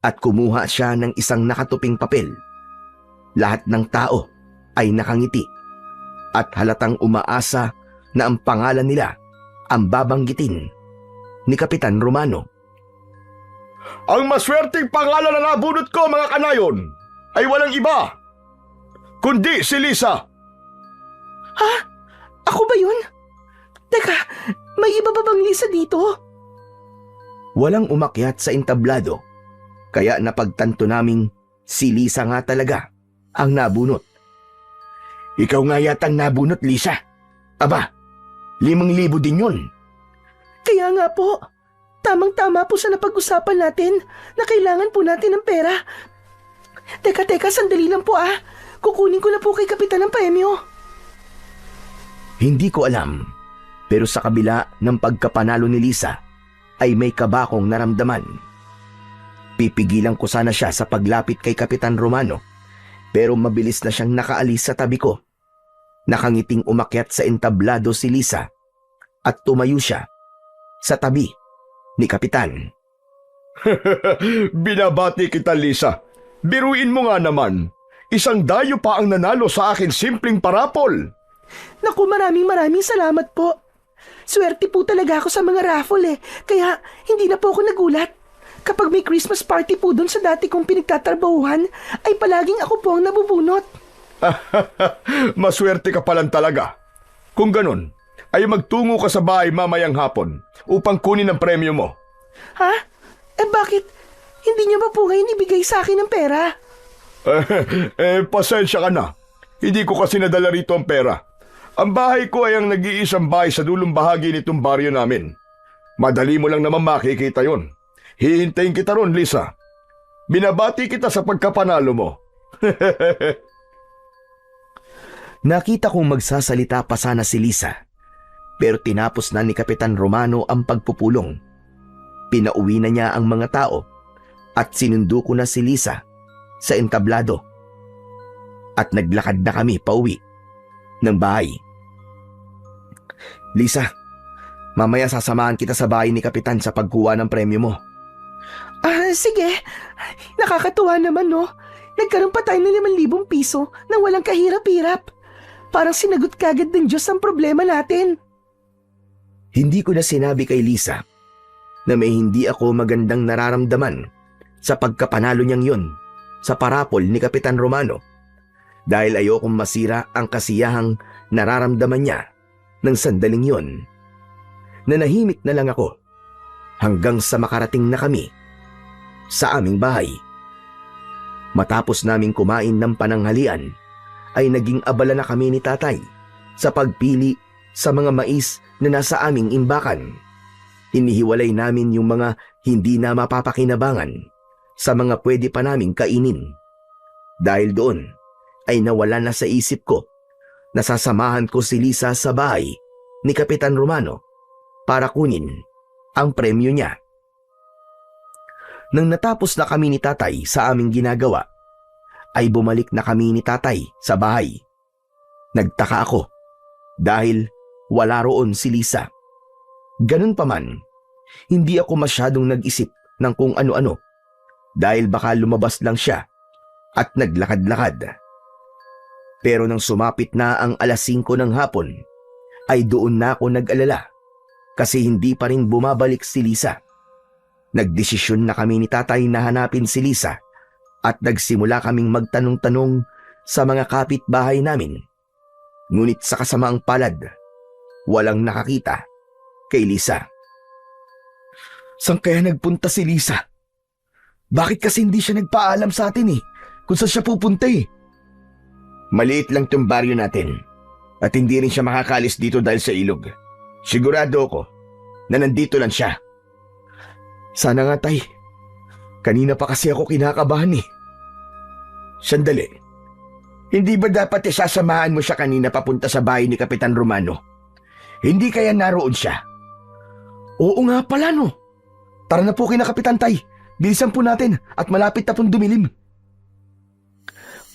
at kumuha siya ng isang nakatuping papel. Lahat ng tao ay nakangiti at halatang umaasa na ang pangalan nila ang babanggitin ni Kapitan Romano. Ang maswerteng pangalan na nabunot ko, mga kanayon, ay walang iba kundi si Lisa. Ha? Ako ba yun? Teka, may iba ba bang Lisa dito? Walang umakyat sa entablado, kaya napagtanto naming si Lisa nga talaga ang nabunot. Ikaw nga yatang nabunot, Lisa. Aba, 5,000 din yun. Kaya nga po, tamang-tama po sa napag-usapan natin na kailangan po natin ng pera. Teka, sandali lang po ah. Kukunin ko na po kay Kapitan ng premyo. Hindi ko alam, pero sa kabila ng pagkapanalo ni Lisa, ay may kaba akong naramdaman. Pipigilan ko sana siya sa paglapit kay Kapitan Romano, pero mabilis na siyang nakaalis sa tabi ko. Nakangiting umakyat sa entablado si Lisa at tumayo siya sa tabi ni Kapitan. Binabati kita, Lisa. Biruin mo nga naman. Isang dayo pa ang nanalo sa akin simpleng parapol. Naku, maraming salamat po. Swerte po talaga ako sa mga raffle kaya hindi na po ako nagulat. Kapag may Christmas party po doon sa dati kong pinagtatrabahuhan, ay palaging ako po ang nabubunot. Maswerte ka palang talaga. Kung ganun, ay magtungo ka sa bahay mamayang hapon upang kunin ang premyo mo. Ha? Bakit? Hindi niya ba po ngayon ibigay sa akin ng pera? Pasensya ka na. Hindi ko kasi nadala rito ang pera. Ang bahay ko ay ang nag-iisang bahay sa dulong bahagi nitong baryo namin. Madali mo lang naman makikita yon. Hihintayin kita ron, Lisa. Binabati kita sa pagkapanalo mo. Nakita kong magsasalita pa sana si Lisa, pero tinapos na ni Kapitan Romano ang pagpupulong. Pinauwi na niya ang mga tao at sinundo ko na si Lisa sa entablado. at naglakad na kami pauwi ng bahay. Lisa, mamaya sasamahan kita sa bahay ni Kapitan sa pagkuha ng premyo mo. Sige. Nakakatuwa naman, no? Nagkaroon pa tayo ng 5,000 piso nang walang kahirap-hirap. Parang sinagot kagad ng Diyos ang problema natin. Hindi ko na sinabi kay Lisa na may hindi ako magandang nararamdaman sa pagkapanalo niyang yun sa parapol ni Kapitan Romano dahil ayokong masira ang kasiyahang nararamdaman niya ng sandaling yon. Nanahimik na lang ako hanggang sa makarating na kami sa aming bahay. Matapos naming kumain ng pananghalian ay naging abala na kami ni tatay sa pagpili sa mga mais na nasa aming imbakan. Hinihiwalay namin yung mga hindi na mapapakinabangan sa mga pwede pa naming kainin. Dahil doon ay nawala na sa isip ko na sasamahan ko si Lisa sa bahay ni Kapitan Romano para kunin ang premyo niya. Nang natapos na kami ni tatay sa aming ginagawa, ay bumalik na kami ni tatay sa bahay. Nagtaka ako dahil wala roon si Lisa. Ganun pa man, hindi ako masyadong nag-isip ng kung ano-ano dahil baka lumabas lang siya at naglakad-lakad. Pero nang sumapit na ang 5:00 ng hapon, ay doon na ako nag-alala kasi hindi pa rin bumabalik si Lisa. Nagdesisyon na kami ni tatay na hanapin si Lisa at nagsimula kaming magtanong-tanong sa mga kapitbahay namin. Ngunit sa kasamaang palad, walang nakakita kay Lisa. Saan kaya nagpunta si Lisa? Bakit kasi hindi siya nagpaalam sa atin kung saan siya pupunta Maliit lang tong baryo natin at hindi rin siya makakalis dito dahil sa ilog. Sigurado ako na nandito lang siya. Sana nga tay. Kanina pa kasi ako kinakabahan Sandali. Hindi ba dapat isasamahan mo siya kanina papunta sa bahay ni Kapitan Romano? Hindi kaya naroon siya? Oo nga pala Tara na po kina Kapitan Tay. Bilisan po natin at malapit na pong dumilim.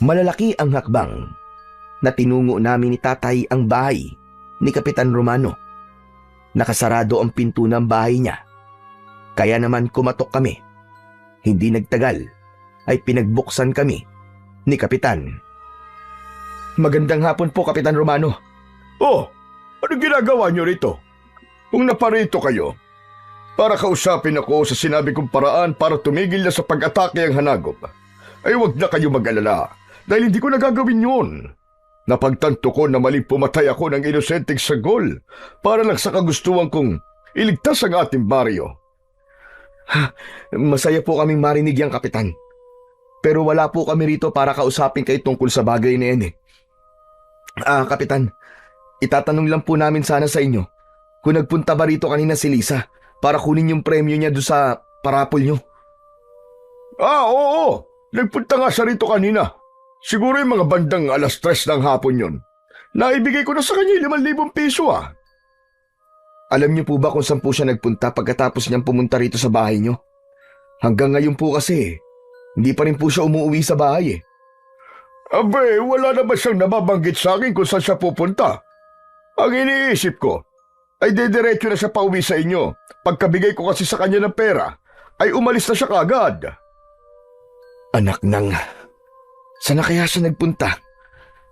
Malalaki ang hakbang na tinungo namin ni tatay ang bahay ni Kapitan Romano. Nakasarado ang pinto ng bahay niya. Kaya naman kumatok kami. Hindi nagtagal ay pinagbuksan kami ni Kapitan. Magandang hapon po, Kapitan Romano. Oh, ano ginagawa niyo rito? Kung naparito kayo, para kausapin ako sa sinabi kong paraan para tumigil na sa pag-atake ang hanagop, ay huwag na kayo mag-alala dahil hindi ko nagagawin yun. Napagtanto ko na maling pumatay ako ng inosenteng sagol para lang sa kagustuhan kong iligtas ang ating baryo. Masaya po kaming marinig yang Kapitan. Pero wala po kami rito para kausapin kayo tungkol sa bagay na yan Kapitan, itatanong lang po namin sana sa inyo kung nagpunta ba rito kanina si Lisa para kunin yung premyo niya doon sa parapol nyo. Oo. Nagpunta nga siya rito kanina. Siguro yung mga bandang 3:00 ng hapon yun. Naibigay ko na sa kanya 5,000 piso Alam niyo po ba kung saan po siya nagpunta pagkatapos niyang pumunta rito sa bahay niyo? Hanggang ngayon po kasi, hindi pa rin po siya umuwi sa bahay Abe, wala naman siyang nababanggit sa akin kung saan siya pupunta. Ang iniisip ko, ay dediretso na siya pauwi sa inyo. Pagkabigay ko kasi sa kanya ng pera, ay umalis na siya kagad. Anak nang, saan na kaya siya nagpunta?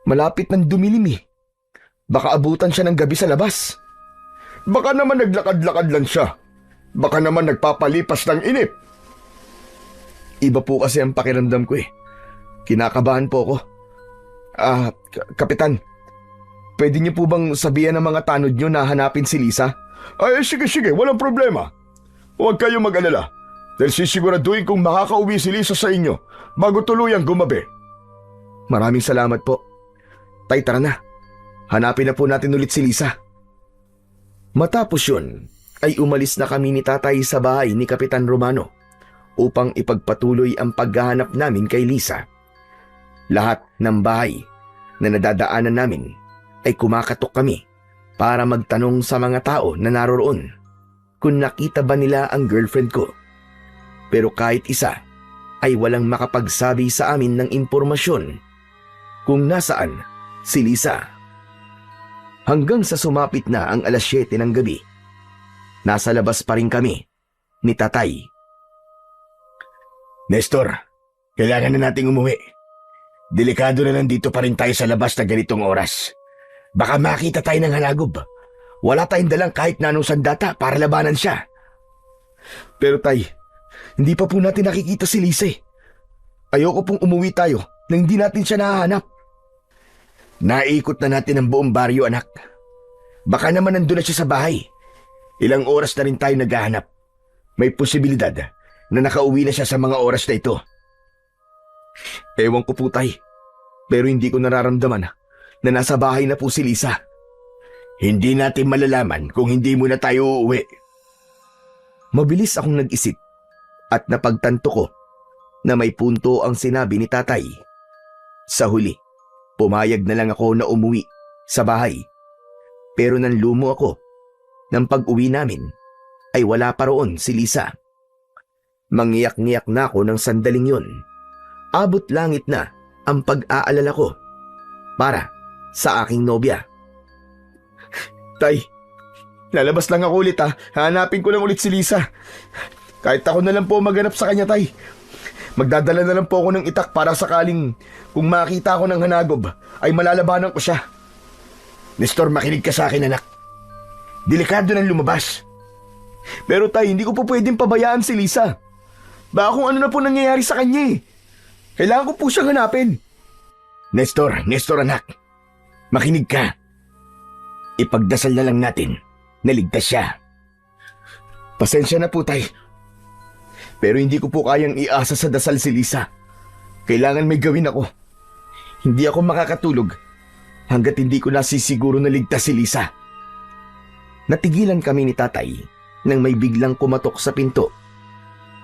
Malapit ng dumilim Baka abutan siya ng gabi sa labas. Baka naman naglakad-lakad lang siya. Baka naman nagpapalipas ng inip. Iba po kasi ang pakiramdam ko Kinakabahan po ako. Kapitan, pwede niyo po bang sabihan ng mga tanod niyo na hanapin si Lisa? Ay, sige, walang problema. Huwag kayong mag-alala. Dahil sisiguraduhin kong makakauwi si Lisa sa inyo bago tuluyang gumabi. Maraming salamat po. Tay, tara na. Hanapin na po natin ulit si Lisa. Matapos yun, ay umalis na kami ni tatay sa bahay ni Kapitan Romano upang ipagpatuloy ang paghahanap namin kay Lisa. Lahat ng bahay na nadadaanan namin ay kumakatok kami para magtanong sa mga tao na naroroon kung nakita ba nila ang girlfriend ko. Pero kahit isa ay walang makapagsabi sa amin ng impormasyon kung nasaan si Lisa. Hanggang sa sumapit na ang 7:00 ng gabi, nasa labas pa rin kami ni Tatay. Nestor, kailangan na nating umuwi. Delikado na nandito pa rin tayo sa labas na ganitong oras. Baka makita tayo ng halagob. Wala tayong dalang kahit na anong sandata para labanan siya. Pero Tay, hindi pa po natin nakikita si Lisa eh. Ayoko pong umuwi tayo nang hindi natin siya nahahanap. Naikot na natin ang buong baryo, anak. Baka naman nandun na siya sa bahay. Ilang oras na rin tayo naghahanap. May posibilidad na nakauwi na siya sa mga oras na ito. Ewan ko po Tay, pero hindi ko nararamdaman na nasa bahay na po si Lisa. Hindi natin malalaman kung hindi muna tayo uuwi. Mabilis akong nag-isip at napagtanto ko na may punto ang sinabi ni Tatay. Sa huli, pumayag na lang ako na umuwi sa bahay. Pero nanlumo ako nang pag-uwi namin ay wala pa roon si Lisa. Mangiyak-ngiyak na ako ng sandaling yun. Abot langit na ang pag-aalala ko para sa aking nobya. Tay, lalabas lang ako ulit ha. Hanapin ko lang ulit si Lisa. Kahit ako na lang po maghanap sa kanya, Tay. Magdadala na lang po ako ng itak para sakaling kung makita ako ng hanagob ay malalabanan ko siya. Nestor, makinig ka sa akin, anak. Delikado nang lumabas. Pero Tay, hindi ko po pwedeng pabayaan si Lisa. Baka kung ano na po nangyayari sa kanya eh. Kailangan ko po siyang hanapin. Nestor, anak. Makinig ka. Ipagdasal na lang natin na ligtas siya. Pasensya na po, Tay. Pero hindi ko po kayang iasa sa dasal si Lisa. Kailangan may gawin ako. Hindi ako makakatulog hanggat hindi ko nasisiguro na ligtas si Lisa. Natigilan kami ni Tatay nang may biglang kumatok sa pinto.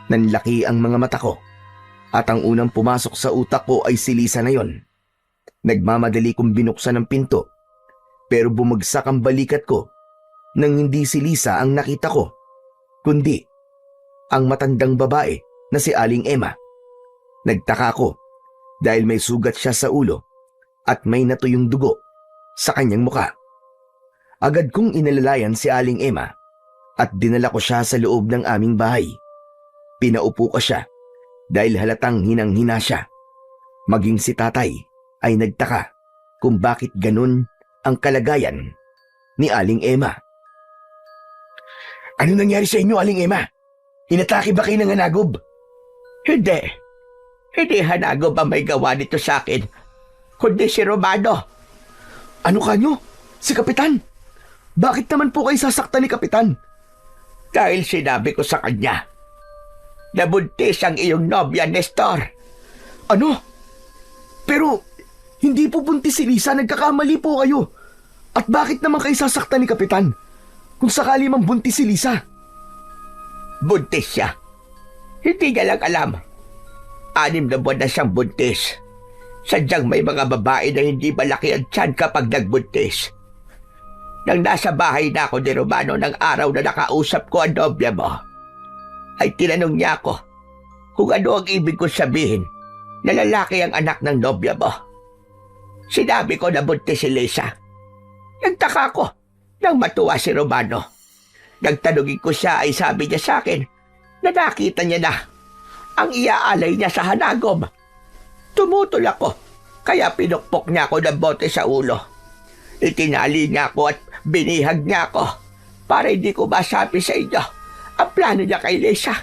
Nanlaki ang mga mata ko at ang unang pumasok sa utak ko ay si Lisa na yon. Nagmamadali kong binuksan ang pinto pero bumagsak ang balikat ko nang hindi si Lisa ang nakita ko, kundi ang matandang babae na si Aling Emma. Nagtaka ko dahil may sugat siya sa ulo at may natuyong dugo sa kanyang muka. Agad kong inalalayan si Aling Emma at dinala ko siya sa loob ng aming bahay. Pinaupo ko siya dahil halatang hinang-hina siya. Maging si Tatay ay nagtaka kung bakit ganun ang kalagayan ni Aling Emma. Ano nangyari sa inyo, Aling Emma? Inatake ba kayo ng hanagob? Hindi. Hindi hanagob ang may gawa nito sa akin, kundi si Romano. Ano kanyo? Si Kapitan? Bakit naman po kayo sasaktan ni Kapitan? Dahil sinabi ko sa kanya, nabuntis ang iyong nobya, Nestor. Ano? Pero hindi po buntis si Lisa, nagkakamali po kayo. At bakit naman kayo sasaktan ni Kapitan kung sakali mang buntis si Lisa? Buntis siya. Hindi niya lang alam. 6 na buwan na siyang buntis. Sadyang may mga babae na hindi malaki ang tiyan kapag nagbuntis. Nang nasa bahay na ako ni Romano ng araw na nakausap ko ang nobya mo, ay tinanong niya ako kung ano ang ibig ko sabihin na lalaki ang anak ng nobya mo. Sinabi ko na buntis si Lisa. Nagtaka ko nang matuwa si Romano. Nagtanungin ko siya ay sabi niya sa akin na nakita niya na ang iaalay niya sa hanagob. Tumutol ako, kaya pinukpok niya ako ng bote sa ulo. Itinali niya ako at binihag niya ako para hindi ko masabi sa inyo ang plano niya kay Lisa.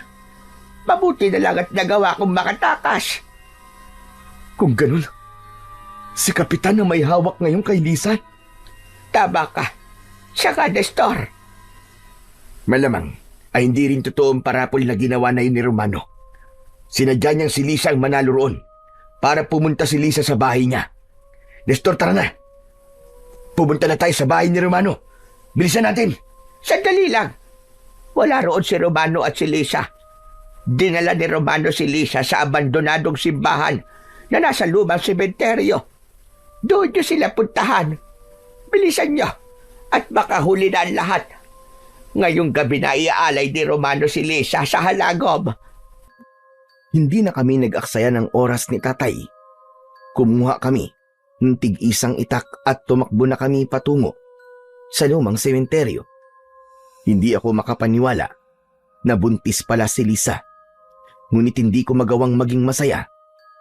Mabuti na lang at nagawa kong makatakas. Kung ganun, si Kapitan ang may hawak ngayon kay Lisa? Tama ka. Siya ka, Nestor. Malamang ay hindi rin totoo ang parapol na ginawa na yun ni Romano. Sinadya niyang si Lisa ang manalo roon para pumunta si Lisa sa bahay niya. Nestor, tara na. Pumunta na tayo sa bahay ni Romano. Bilisan natin. Sandali lang. Wala roon si Romano at si Lisa. Dinala ni Romano si Lisa sa abandonadong simbahan na nasa lumang sementeryo. Doon niyo sila puntahan. Bilisan niyo at baka huli na ang lahat. Ngayong gabi na iaalay ni Romano si Lisa sa halagob. Hindi na kami nag-aksaya ng oras ni Tatay. Kumuha kami ng tig-isang itak at tumakbo na kami patungo sa lumang sementeryo. Hindi ako makapaniwala na buntis pala si Lisa. Ngunit hindi ko magawang maging masaya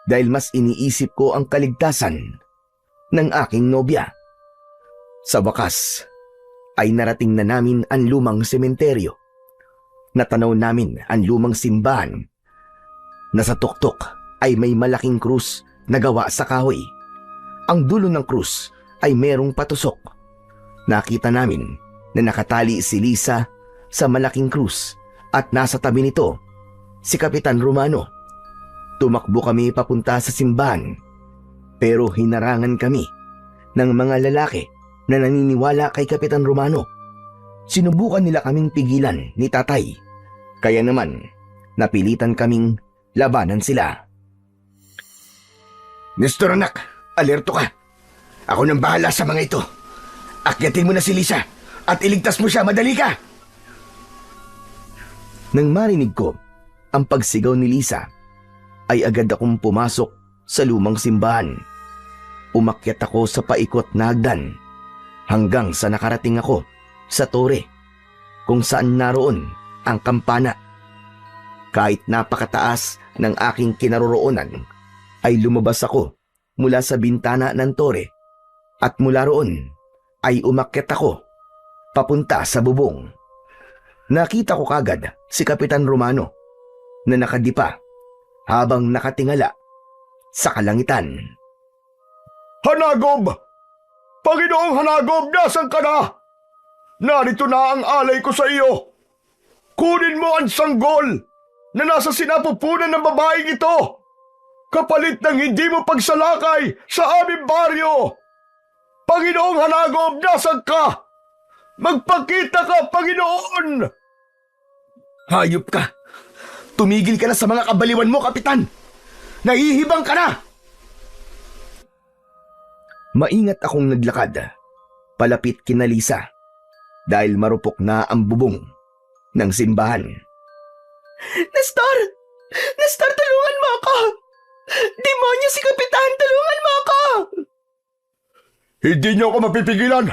dahil mas iniisip ko ang kaligtasan ng aking nobya. Sa wakas ay narating na namin ang lumang sementeryo. Natanaw namin ang lumang simbahan na sa tuktok ay may malaking krus na gawa sa kahoy. Ang dulo ng krus ay merong patusok. Nakita namin na nakatali si Lisa sa malaking krus at nasa tabi nito si Kapitan Romano. Tumakbo kami papunta sa simbahan pero hinarangan kami ng mga lalaki na naniniwala kay Kapitan Romano. Sinubukan nila kaming pigilan ni tatay, kaya naman napilitan kaming labanan sila. Nestor anak, alerto ka. Ako nang bahala sa mga ito. Akyatin mo na si Lisa at iligtas mo siya, madali ka! Nang marinig ko ang pagsigaw ni Lisa, ay agad akong pumasok sa lumang simbahan. Umakyat ako sa paikot na hagdan hanggang sa nakarating ako sa tore kung saan naroon ang kampana. Kahit napakataas ng aking kinaroroonan, ay lumabas ako mula sa bintana ng tore at mula roon ay umakyat ako papunta sa bubong. Nakita ko kagad si Kapitan Romano na nakadipa habang nakatingala sa kalangitan. Hanagob! Panginoong Hanagob, nasan ka na? Narito na ang alay ko sa iyo. Kunin mo ang sanggol na nasa sinapupunan ng babaeng ito, kapalit ng hindi mo pagsalakay sa aming baryo. Panginoong Hanagob, nasan ka? Magpakita ka, Panginoon! Hayop ka! Tumigil ka na sa mga kabaliwan mo, Kapitan! Nahihibang ka na! Maingat akong naglakad palapit kina Lisa dahil marupok na ang bubong ng simbahan. Nestor! Nestor, tulungan mo ako! Demonyo si Kapitan, tulungan mo ako! Hindi niyo ako mapipigilan.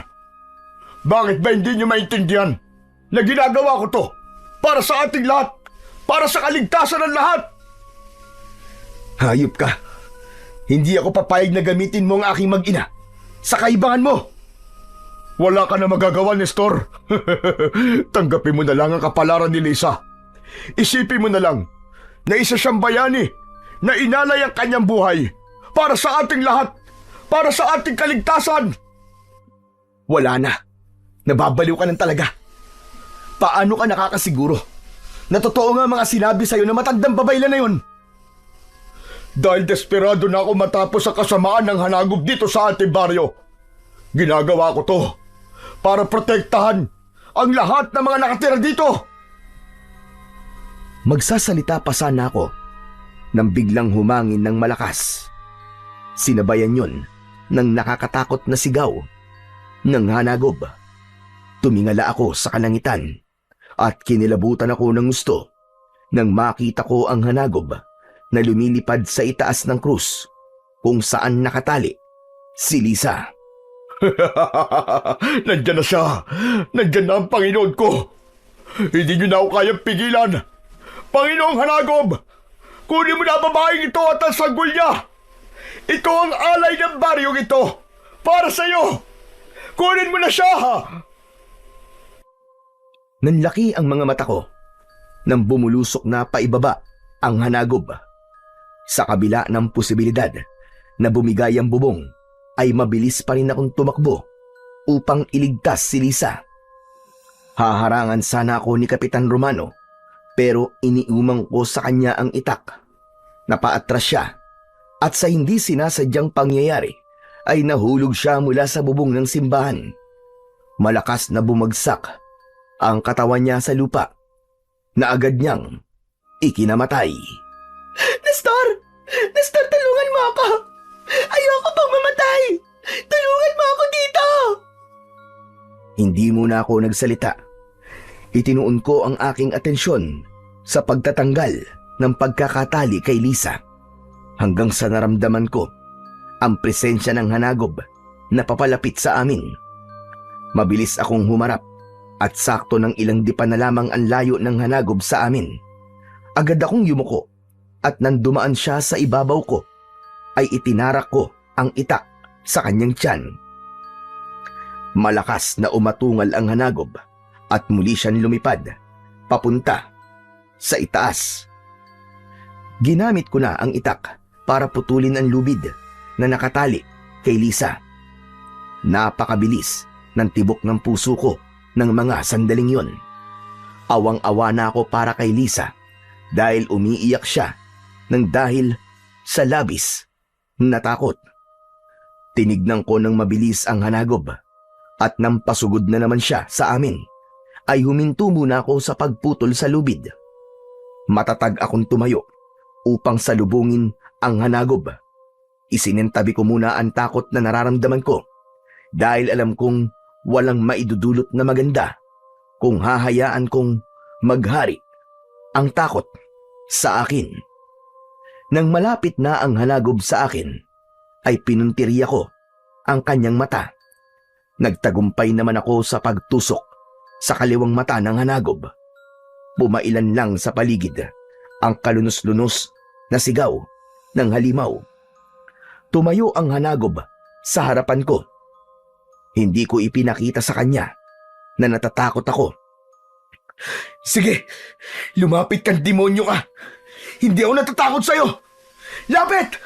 Bakit ba hindi niyo maintindihan na ginagawa ko to para sa ating lahat, para sa kaligtasan ng lahat? Hayop ka! Hindi ako papayag na gamitin mo ang aking mag-ina sa kaibangan mo! Wala ka na magagawa, Nestor. Tanggapin mo na lang ang kapalaran ni Lisa. Isipin mo na lang na isa siyang bayani na inalay ang kanyang buhay para sa ating lahat, para sa ating kaligtasan. Wala na. Nababaliw ka ng talaga. Paano ka nakakasiguro na totoo nga mga sinabi sa'yo na matandang babayla na yun? Dahil desperado na ako matapos ang kasamaan ng Hanagob dito sa ating baryo. Ginagawa ko to para protektahan ang lahat ng mga nakatira dito. Magsasalita pa sana ako nang biglang humangin ng malakas. Sinabayan yon ng nakakatakot na sigaw ng Hanagob. Tumingala ako sa kalangitan at kinilabutan ako ng gusto nang makita ko ang Hanagob na lumilipad sa itaas ng krus kung saan nakatali si Lisa. Nandyan na siya. Nandyan na ang Panginoon ko. Hindi niyo na ako kayang pigilan. Panginoong Hanagob, kunin mo na ang babaeng ito at ang sanggol niya. Ito ang alay ng baryong ito. Para sa iyo. Kunin mo na siya. Nanlaki ang mga mata ko nang bumulusok na paibaba ang Hanagob. Sa kabila ng posibilidad na bumigay ang bubong, ay mabilis pa rin akong tumakbo upang iligtas si Lisa. Haharangan sana ako ni Kapitan Romano pero iniumang ko sa kanya ang itak. Napaatras siya at sa hindi sinasadyang pangyayari ay nahulog siya mula sa bubong ng simbahan. Malakas na bumagsak ang katawan niya sa lupa na agad niyang ikinamatay. Nestor! Nestor, tulungan mo ako! Ayoko pang mamatay! Tulungan mo ako dito! Hindi muna ako nagsalita. Itinuon ko ang aking atensyon sa pagtatanggal ng pagkakatali kay Lisa hanggang sa naramdaman ko ang presensya ng hanagob na papalapit sa amin. Mabilis akong humarap at sakto ng ilang dipa na lamang ang layo ng hanagob sa amin. Agad akong yumuko at nang dumaan siya sa ibabaw ko, ay itinarak ko ang itak sa kanyang tiyan. Malakas na umatungal ang hanagob at muli siyang lumipad papunta sa itaas. Ginamit ko na ang itak para putulin ang lubid na nakatali kay Lisa. Napakabilis ng tibok ng puso ko ng mga sandaling yon. Awang-awa na ako para kay Lisa dahil umiiyak siya ng dahil sa labis na takot. Tinignan ko ng mabilis ang hanagob at nang pasugod na naman siya sa amin, ay huminto muna ako sa pagputol sa lubid. Matatag akong tumayo upang salubungin ang hanagob. Isinentabi ko muna ang takot na nararamdaman ko dahil alam kong walang maidudulot na maganda kung hahayaan kong maghari ang takot sa akin. Nang malapit na ang hanagob sa akin, ay pinuntiriya ko ang kanyang mata. Nagtagumpay naman ako sa pagtusok sa kaliwang mata ng hanagob. Pumailan lang sa paligid ang kalunos-lunos na sigaw ng halimaw. Tumayo ang hanagob sa harapan ko. Hindi ko ipinakita sa kanya na natatakot ako. Sige, lumapit kang demonyo ka. Hindi ako natatakot sa'yo. Lapit!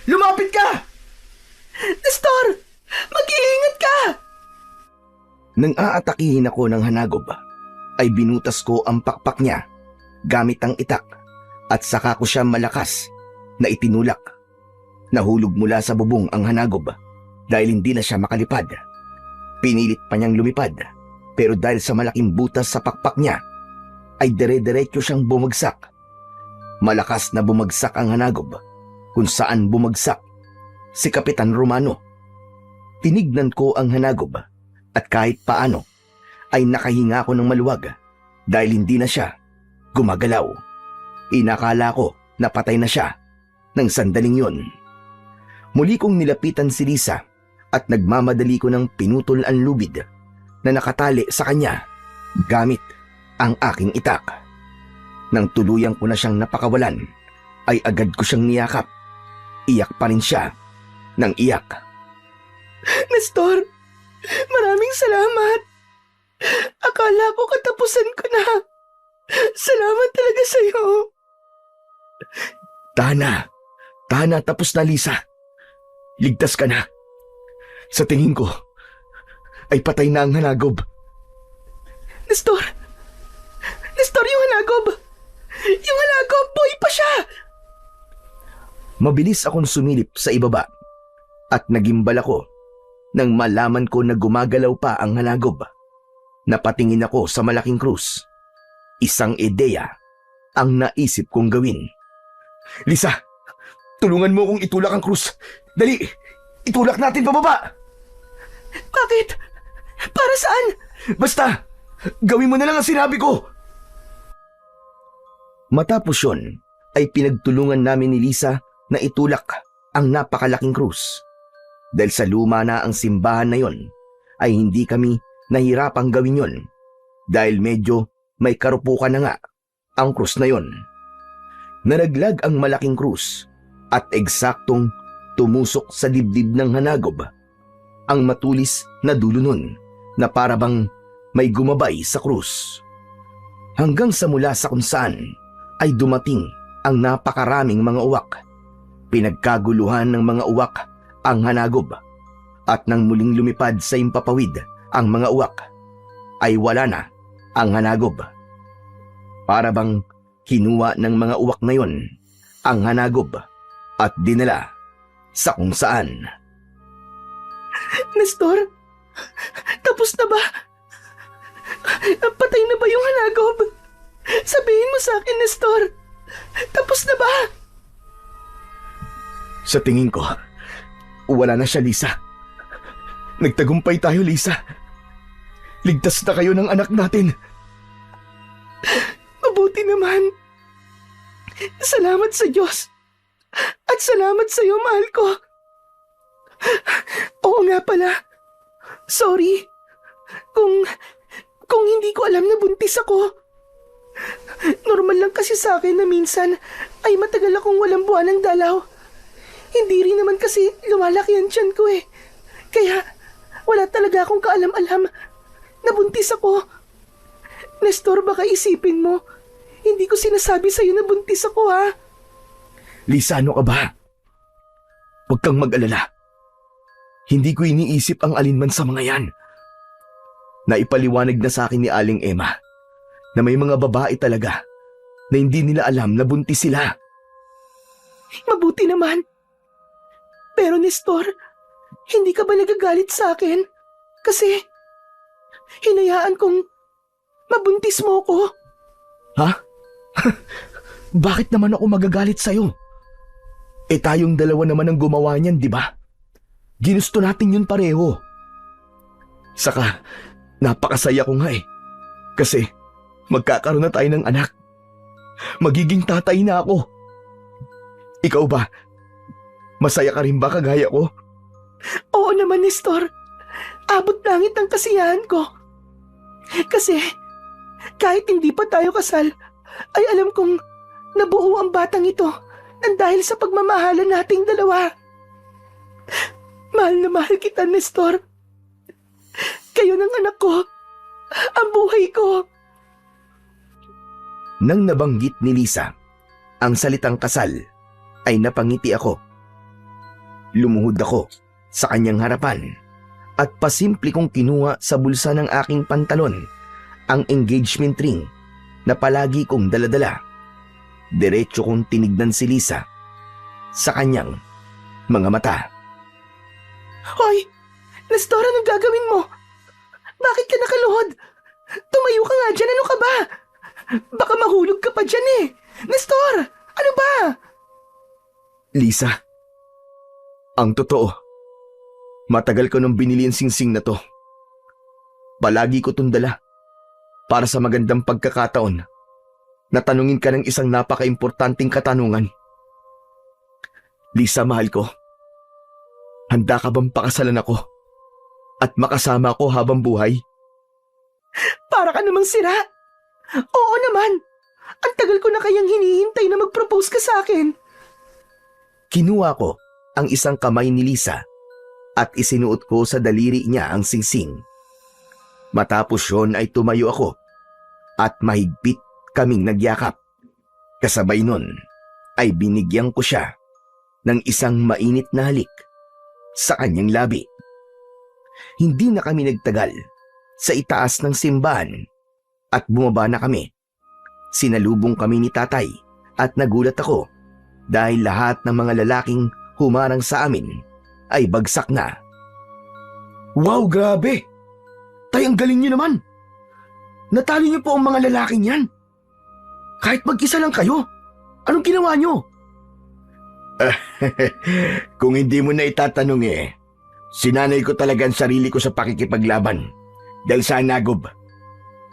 Lumapit ka! Nestor! Mag-iingat ka! Nang aatakihin ako ng hanagob, ay binutas ko ang pakpak niya gamit ang itak at saka ko siya malakas na itinulak. Nahulog mula sa bubong ang hanagob dahil hindi na siya makalipad. Pinilit pa niyang lumipad pero dahil sa malaking butas sa pakpak niya, ay dire-diretso siyang bumagsak. Malakas na bumagsak ang hanagob kung saan bumagsak si Kapitan Romano. Tinignan ko ang hanagob at kahit paano ay nakahinga ako ng maluwag dahil hindi na siya gumagalaw. Inakala ko na patay na siya ng sandaling yon. Muli kong nilapitan si Lisa at nagmamadali ko ng pinutol ang lubid na nakatali sa kanya gamit ang aking itak. Nang tuluyang ko na siyang napakawalan, ay agad ko siyang niyakap. Iyak pa rin siya ng iyak. Nestor, maraming salamat. Akala ko katapusan ko na. Salamat talaga sa'yo. Tana, tapos na Lisa. Ligtas ka na. Sa tingin ko, ay patay na ang hanagob. Nestor, yung hanagob. Yung hanagob, buhay pa siya. Mabilis akong sumilip sa ibaba at nagimbal ako nang malaman ko na gumagalaw pa ang hanagob. Napatingin ako sa malaking krus. Isang ideya ang naisip kong gawin. Lisa, tulungan mo akong itulak ang krus. Dali, itulak natin pababa. Bakit? Para saan? Basta, gawin mo na lang ang sinabi ko. Matapos yun, ay pinagtulungan namin ni Lisa na itulak ang napakalaking krus. Dahil sa luma na ang simbahan na yon, ay hindi kami nahirapang gawin yon dahil medyo may karupukan na nga ang krus na yon. Naraglag ang malaking krus at eksaktong tumusok sa dibdib ng hanagob ang matulis na dulo nun na parabang may gumabay sa krus. Hanggang sa mula sa kung saan ay dumating ang napakaraming mga uwak. Pinagkaguluhan ng mga uwak ang hanagob at nang muling lumipad sa impapawid ang mga uwak, ay wala na ang hanagob. Para bang kinuha ng mga uwak na yon ang hanagob at dinala sa kung saan. Nestor, tapos na ba? Patay na ba yung hanagob? Sabihin mo sa akin, Nestor. Tapos na ba? Sa tingin ko, wala na siya, Lisa. Nagtagumpay tayo, Lisa. Ligtas na kayo ng anak natin. Mabuti naman. Salamat sa Diyos. At salamat sa iyo, mahal ko. Oo nga pala. Sorry. Kung hindi ko alam na buntis ako. Normal lang kasi sa akin na minsan ay matagal akong walang buwan ng dalaw. Hindi rin naman kasi lumalaki ang tiyan ko eh. Kaya wala talaga akong kaalam-alam na buntis ako. Nestor, baka isipin mo, hindi ko sinasabi sa'yo na buntis ako ha. Lisa, ano ka ba? Huwag kang mag-alala. Hindi ko iniisip ang alinman sa mga yan. Naipaliwanag na sa akin ni Aling Emma na may mga babae talaga na hindi nila alam na buntis sila. Mabuti naman. Pero Nestor, hindi ka ba nagagalit sa akin? Kasi hinayaan kong mabuntis mo ko. Ha? Bakit naman ako magagalit sa'yo? Eh tayong dalawa naman ang gumawa niyan, di ba? Ginusto natin yun pareho. Saka, napakasaya ko nga eh. Kasi, magkakaroon na tayo ng anak. Magiging tatay na ako. Ikaw ba? Masaya ka rin ba kagaya ko? Oo naman, Nestor. Abot langit ang kasiyahan ko. Kasi, kahit hindi pa tayo kasal, ay alam kong nabuo ang batang ito nang dahil sa pagmamahalan nating dalawa. Mahal na mahal kita, Nestor. Kayo ng anak ko, ang buhay ko. Nang nabanggit ni Lisa ang salitang kasal, ay napangiti ako. Lumuhod ako sa kanyang harapan at pasimple kong kinuha sa bulsa ng aking pantalon ang engagement ring na palagi kong daladala. Diretso kong tinignan si Lisa sa kanyang mga mata. Hoy, Nestor, anong gagawin mo? Bakit ka nakaluhod? Tumayo ka nga dyan, ano ka ba? Baka mahulog ka pa dyan eh. Nestor, ano ba? Lisa, ang totoo, matagal ko nang binili ang singsing na to. Palagi ko itong dala para sa magandang pagkakataon na tanungin ka ng isang napaka-importanting katanungan. Lisa, mahal ko, handa ka bang pakasalan ako at makasama ako habang buhay? Para ka namang sira. Oo naman. Ang tagal ko na kayang hinihintay na mag-propose ka sa akin. Kinuha ko ang isang kamay ni Lisa at isinuot ko sa daliri niya ang singsing. Matapos yun ay tumayo ako at mahigpit kaming nagyakap. Kasabay nun ay binigyan ko siya ng isang mainit na halik sa kanyang labi. Hindi na kami nagtagal sa itaas ng simbahan at bumaba na kami. Sinalubong kami ni tatay at nagulat ako dahil lahat ng mga lalaking humarang sa amin ay bagsak na. Wow, grabe! Tay, ang galing niyo naman! Natalo niyo po ang mga lalaking yan. Kahit mag-isa lang kayo, anong ginawa niyo? Kung hindi mo na itatanong sinanay ko talaga ang sarili ko sa pakikipaglaban dahil sa nagob.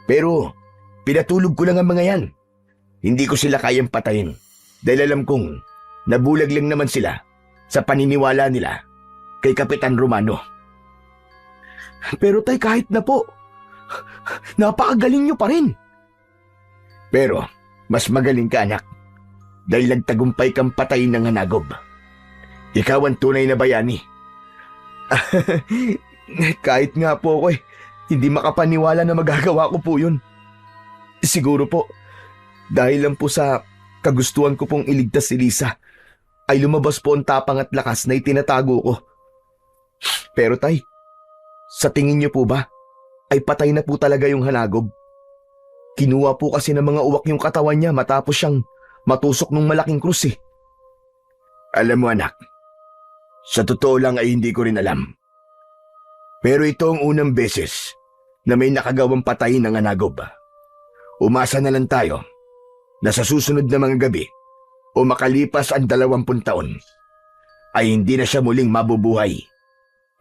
Pero pinatulog ko lang ang mga yan. Hindi ko sila kayang patayin dahil alam kong nabulag lang naman sila sa paniniwala nila kay Kapitan Romano. Pero tay, kahit na po, napakagaling niyo pa rin. Pero mas magaling ka, anak, dahil nagtagumpay kang patayin ng hanagob. Ikaw ang tunay na bayani. Kahit nga po ako hindi makapaniwala na magagawa ko po yun. Siguro po, dahil lang po sa kagustuhan ko pong iligtas si Lisa, ay lumabas po ang tapang at lakas na itinatago ko. Pero tay, sa tingin niyo po ba, ay patay na po talaga yung hanagob? Kinuha po kasi ng mga uwak yung katawan niya matapos siyang matusok ng malaking krus eh. Alam mo, anak, sa totoo lang ay hindi ko rin alam. Pero ito ang unang beses na may nakagawang patayin ng hanagob. Umasa na lang tayo na sa susunod na mga gabi o makalipas ang 20 taon ay hindi na siya muling mabubuhay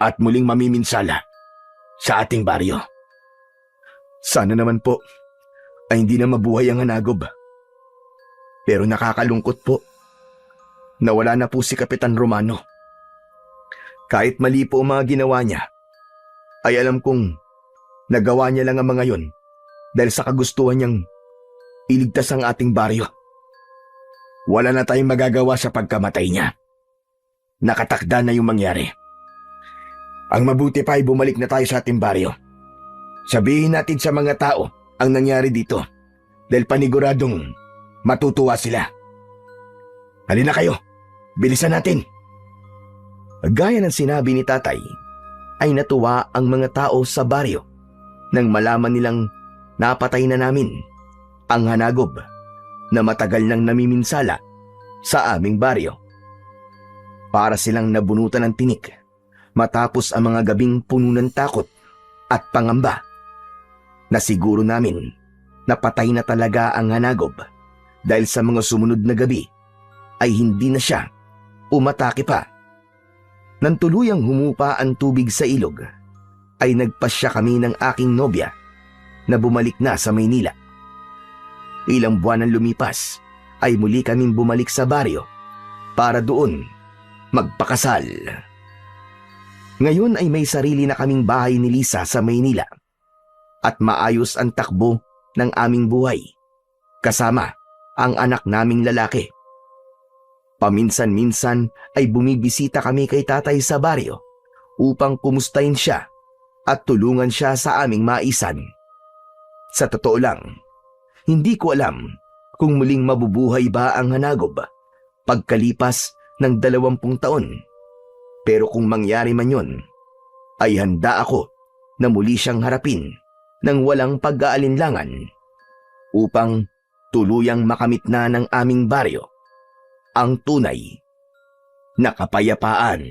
at muling mamiminsala sa ating baryo. Sana naman po ay hindi na mabuhay ang hanagob. Pero nakakalungkot po, nawala na po si Kapitan Romano. Kahit mali po ang mga ginawa niya, ay alam kong nagawa niya lang ang mga yon dahil sa kagustuhan niyang iligtas ang ating baryo. Wala na tayong magagawa sa pagkamatay niya. Nakatakda na yung mangyari. Ang mabuti pa ay bumalik na tayo sa ating baryo. Sabihin natin sa mga tao ang nangyari dito dahil paniguradong matutuwa sila. Halina kayo, bilisan natin. Gaya ng sinabi ni tatay, ay natuwa ang mga tao sa baryo nang malaman nilang napatay na namin ang hanagob na matagal nang namiminsala sa aming baryo. Para silang nabunutan ng tinik matapos ang mga gabing puno ng takot at pangamba na siguro namin napatay na talaga ang hanagob dahil sa mga sumunod na gabi ay hindi na siya umatake pa. Nang tuluyang humupa ang tubig sa ilog, ay nagpasya kami ng aking nobya na bumalik na sa Maynila. Ilang buwan ang lumipas, ay muli kaming bumalik sa baryo para doon magpakasal. Ngayon ay may sarili na kaming bahay ni Lisa sa Maynila at maayos ang takbo ng aming buhay kasama ang anak naming lalaki. Paminsan-minsan ay bumibisita kami kay tatay sa baryo upang kumustahin siya at tulungan siya sa aming maisan. Sa totoo lang, hindi ko alam kung muling mabubuhay ba ang hanagob pagkalipas ng 20 taon. Pero kung mangyari man yon, ay handa ako na muli siyang harapin ng walang pag-aalinlangan upang tuluyang makamit na ng aming baryo ang tunay na kapayapaan.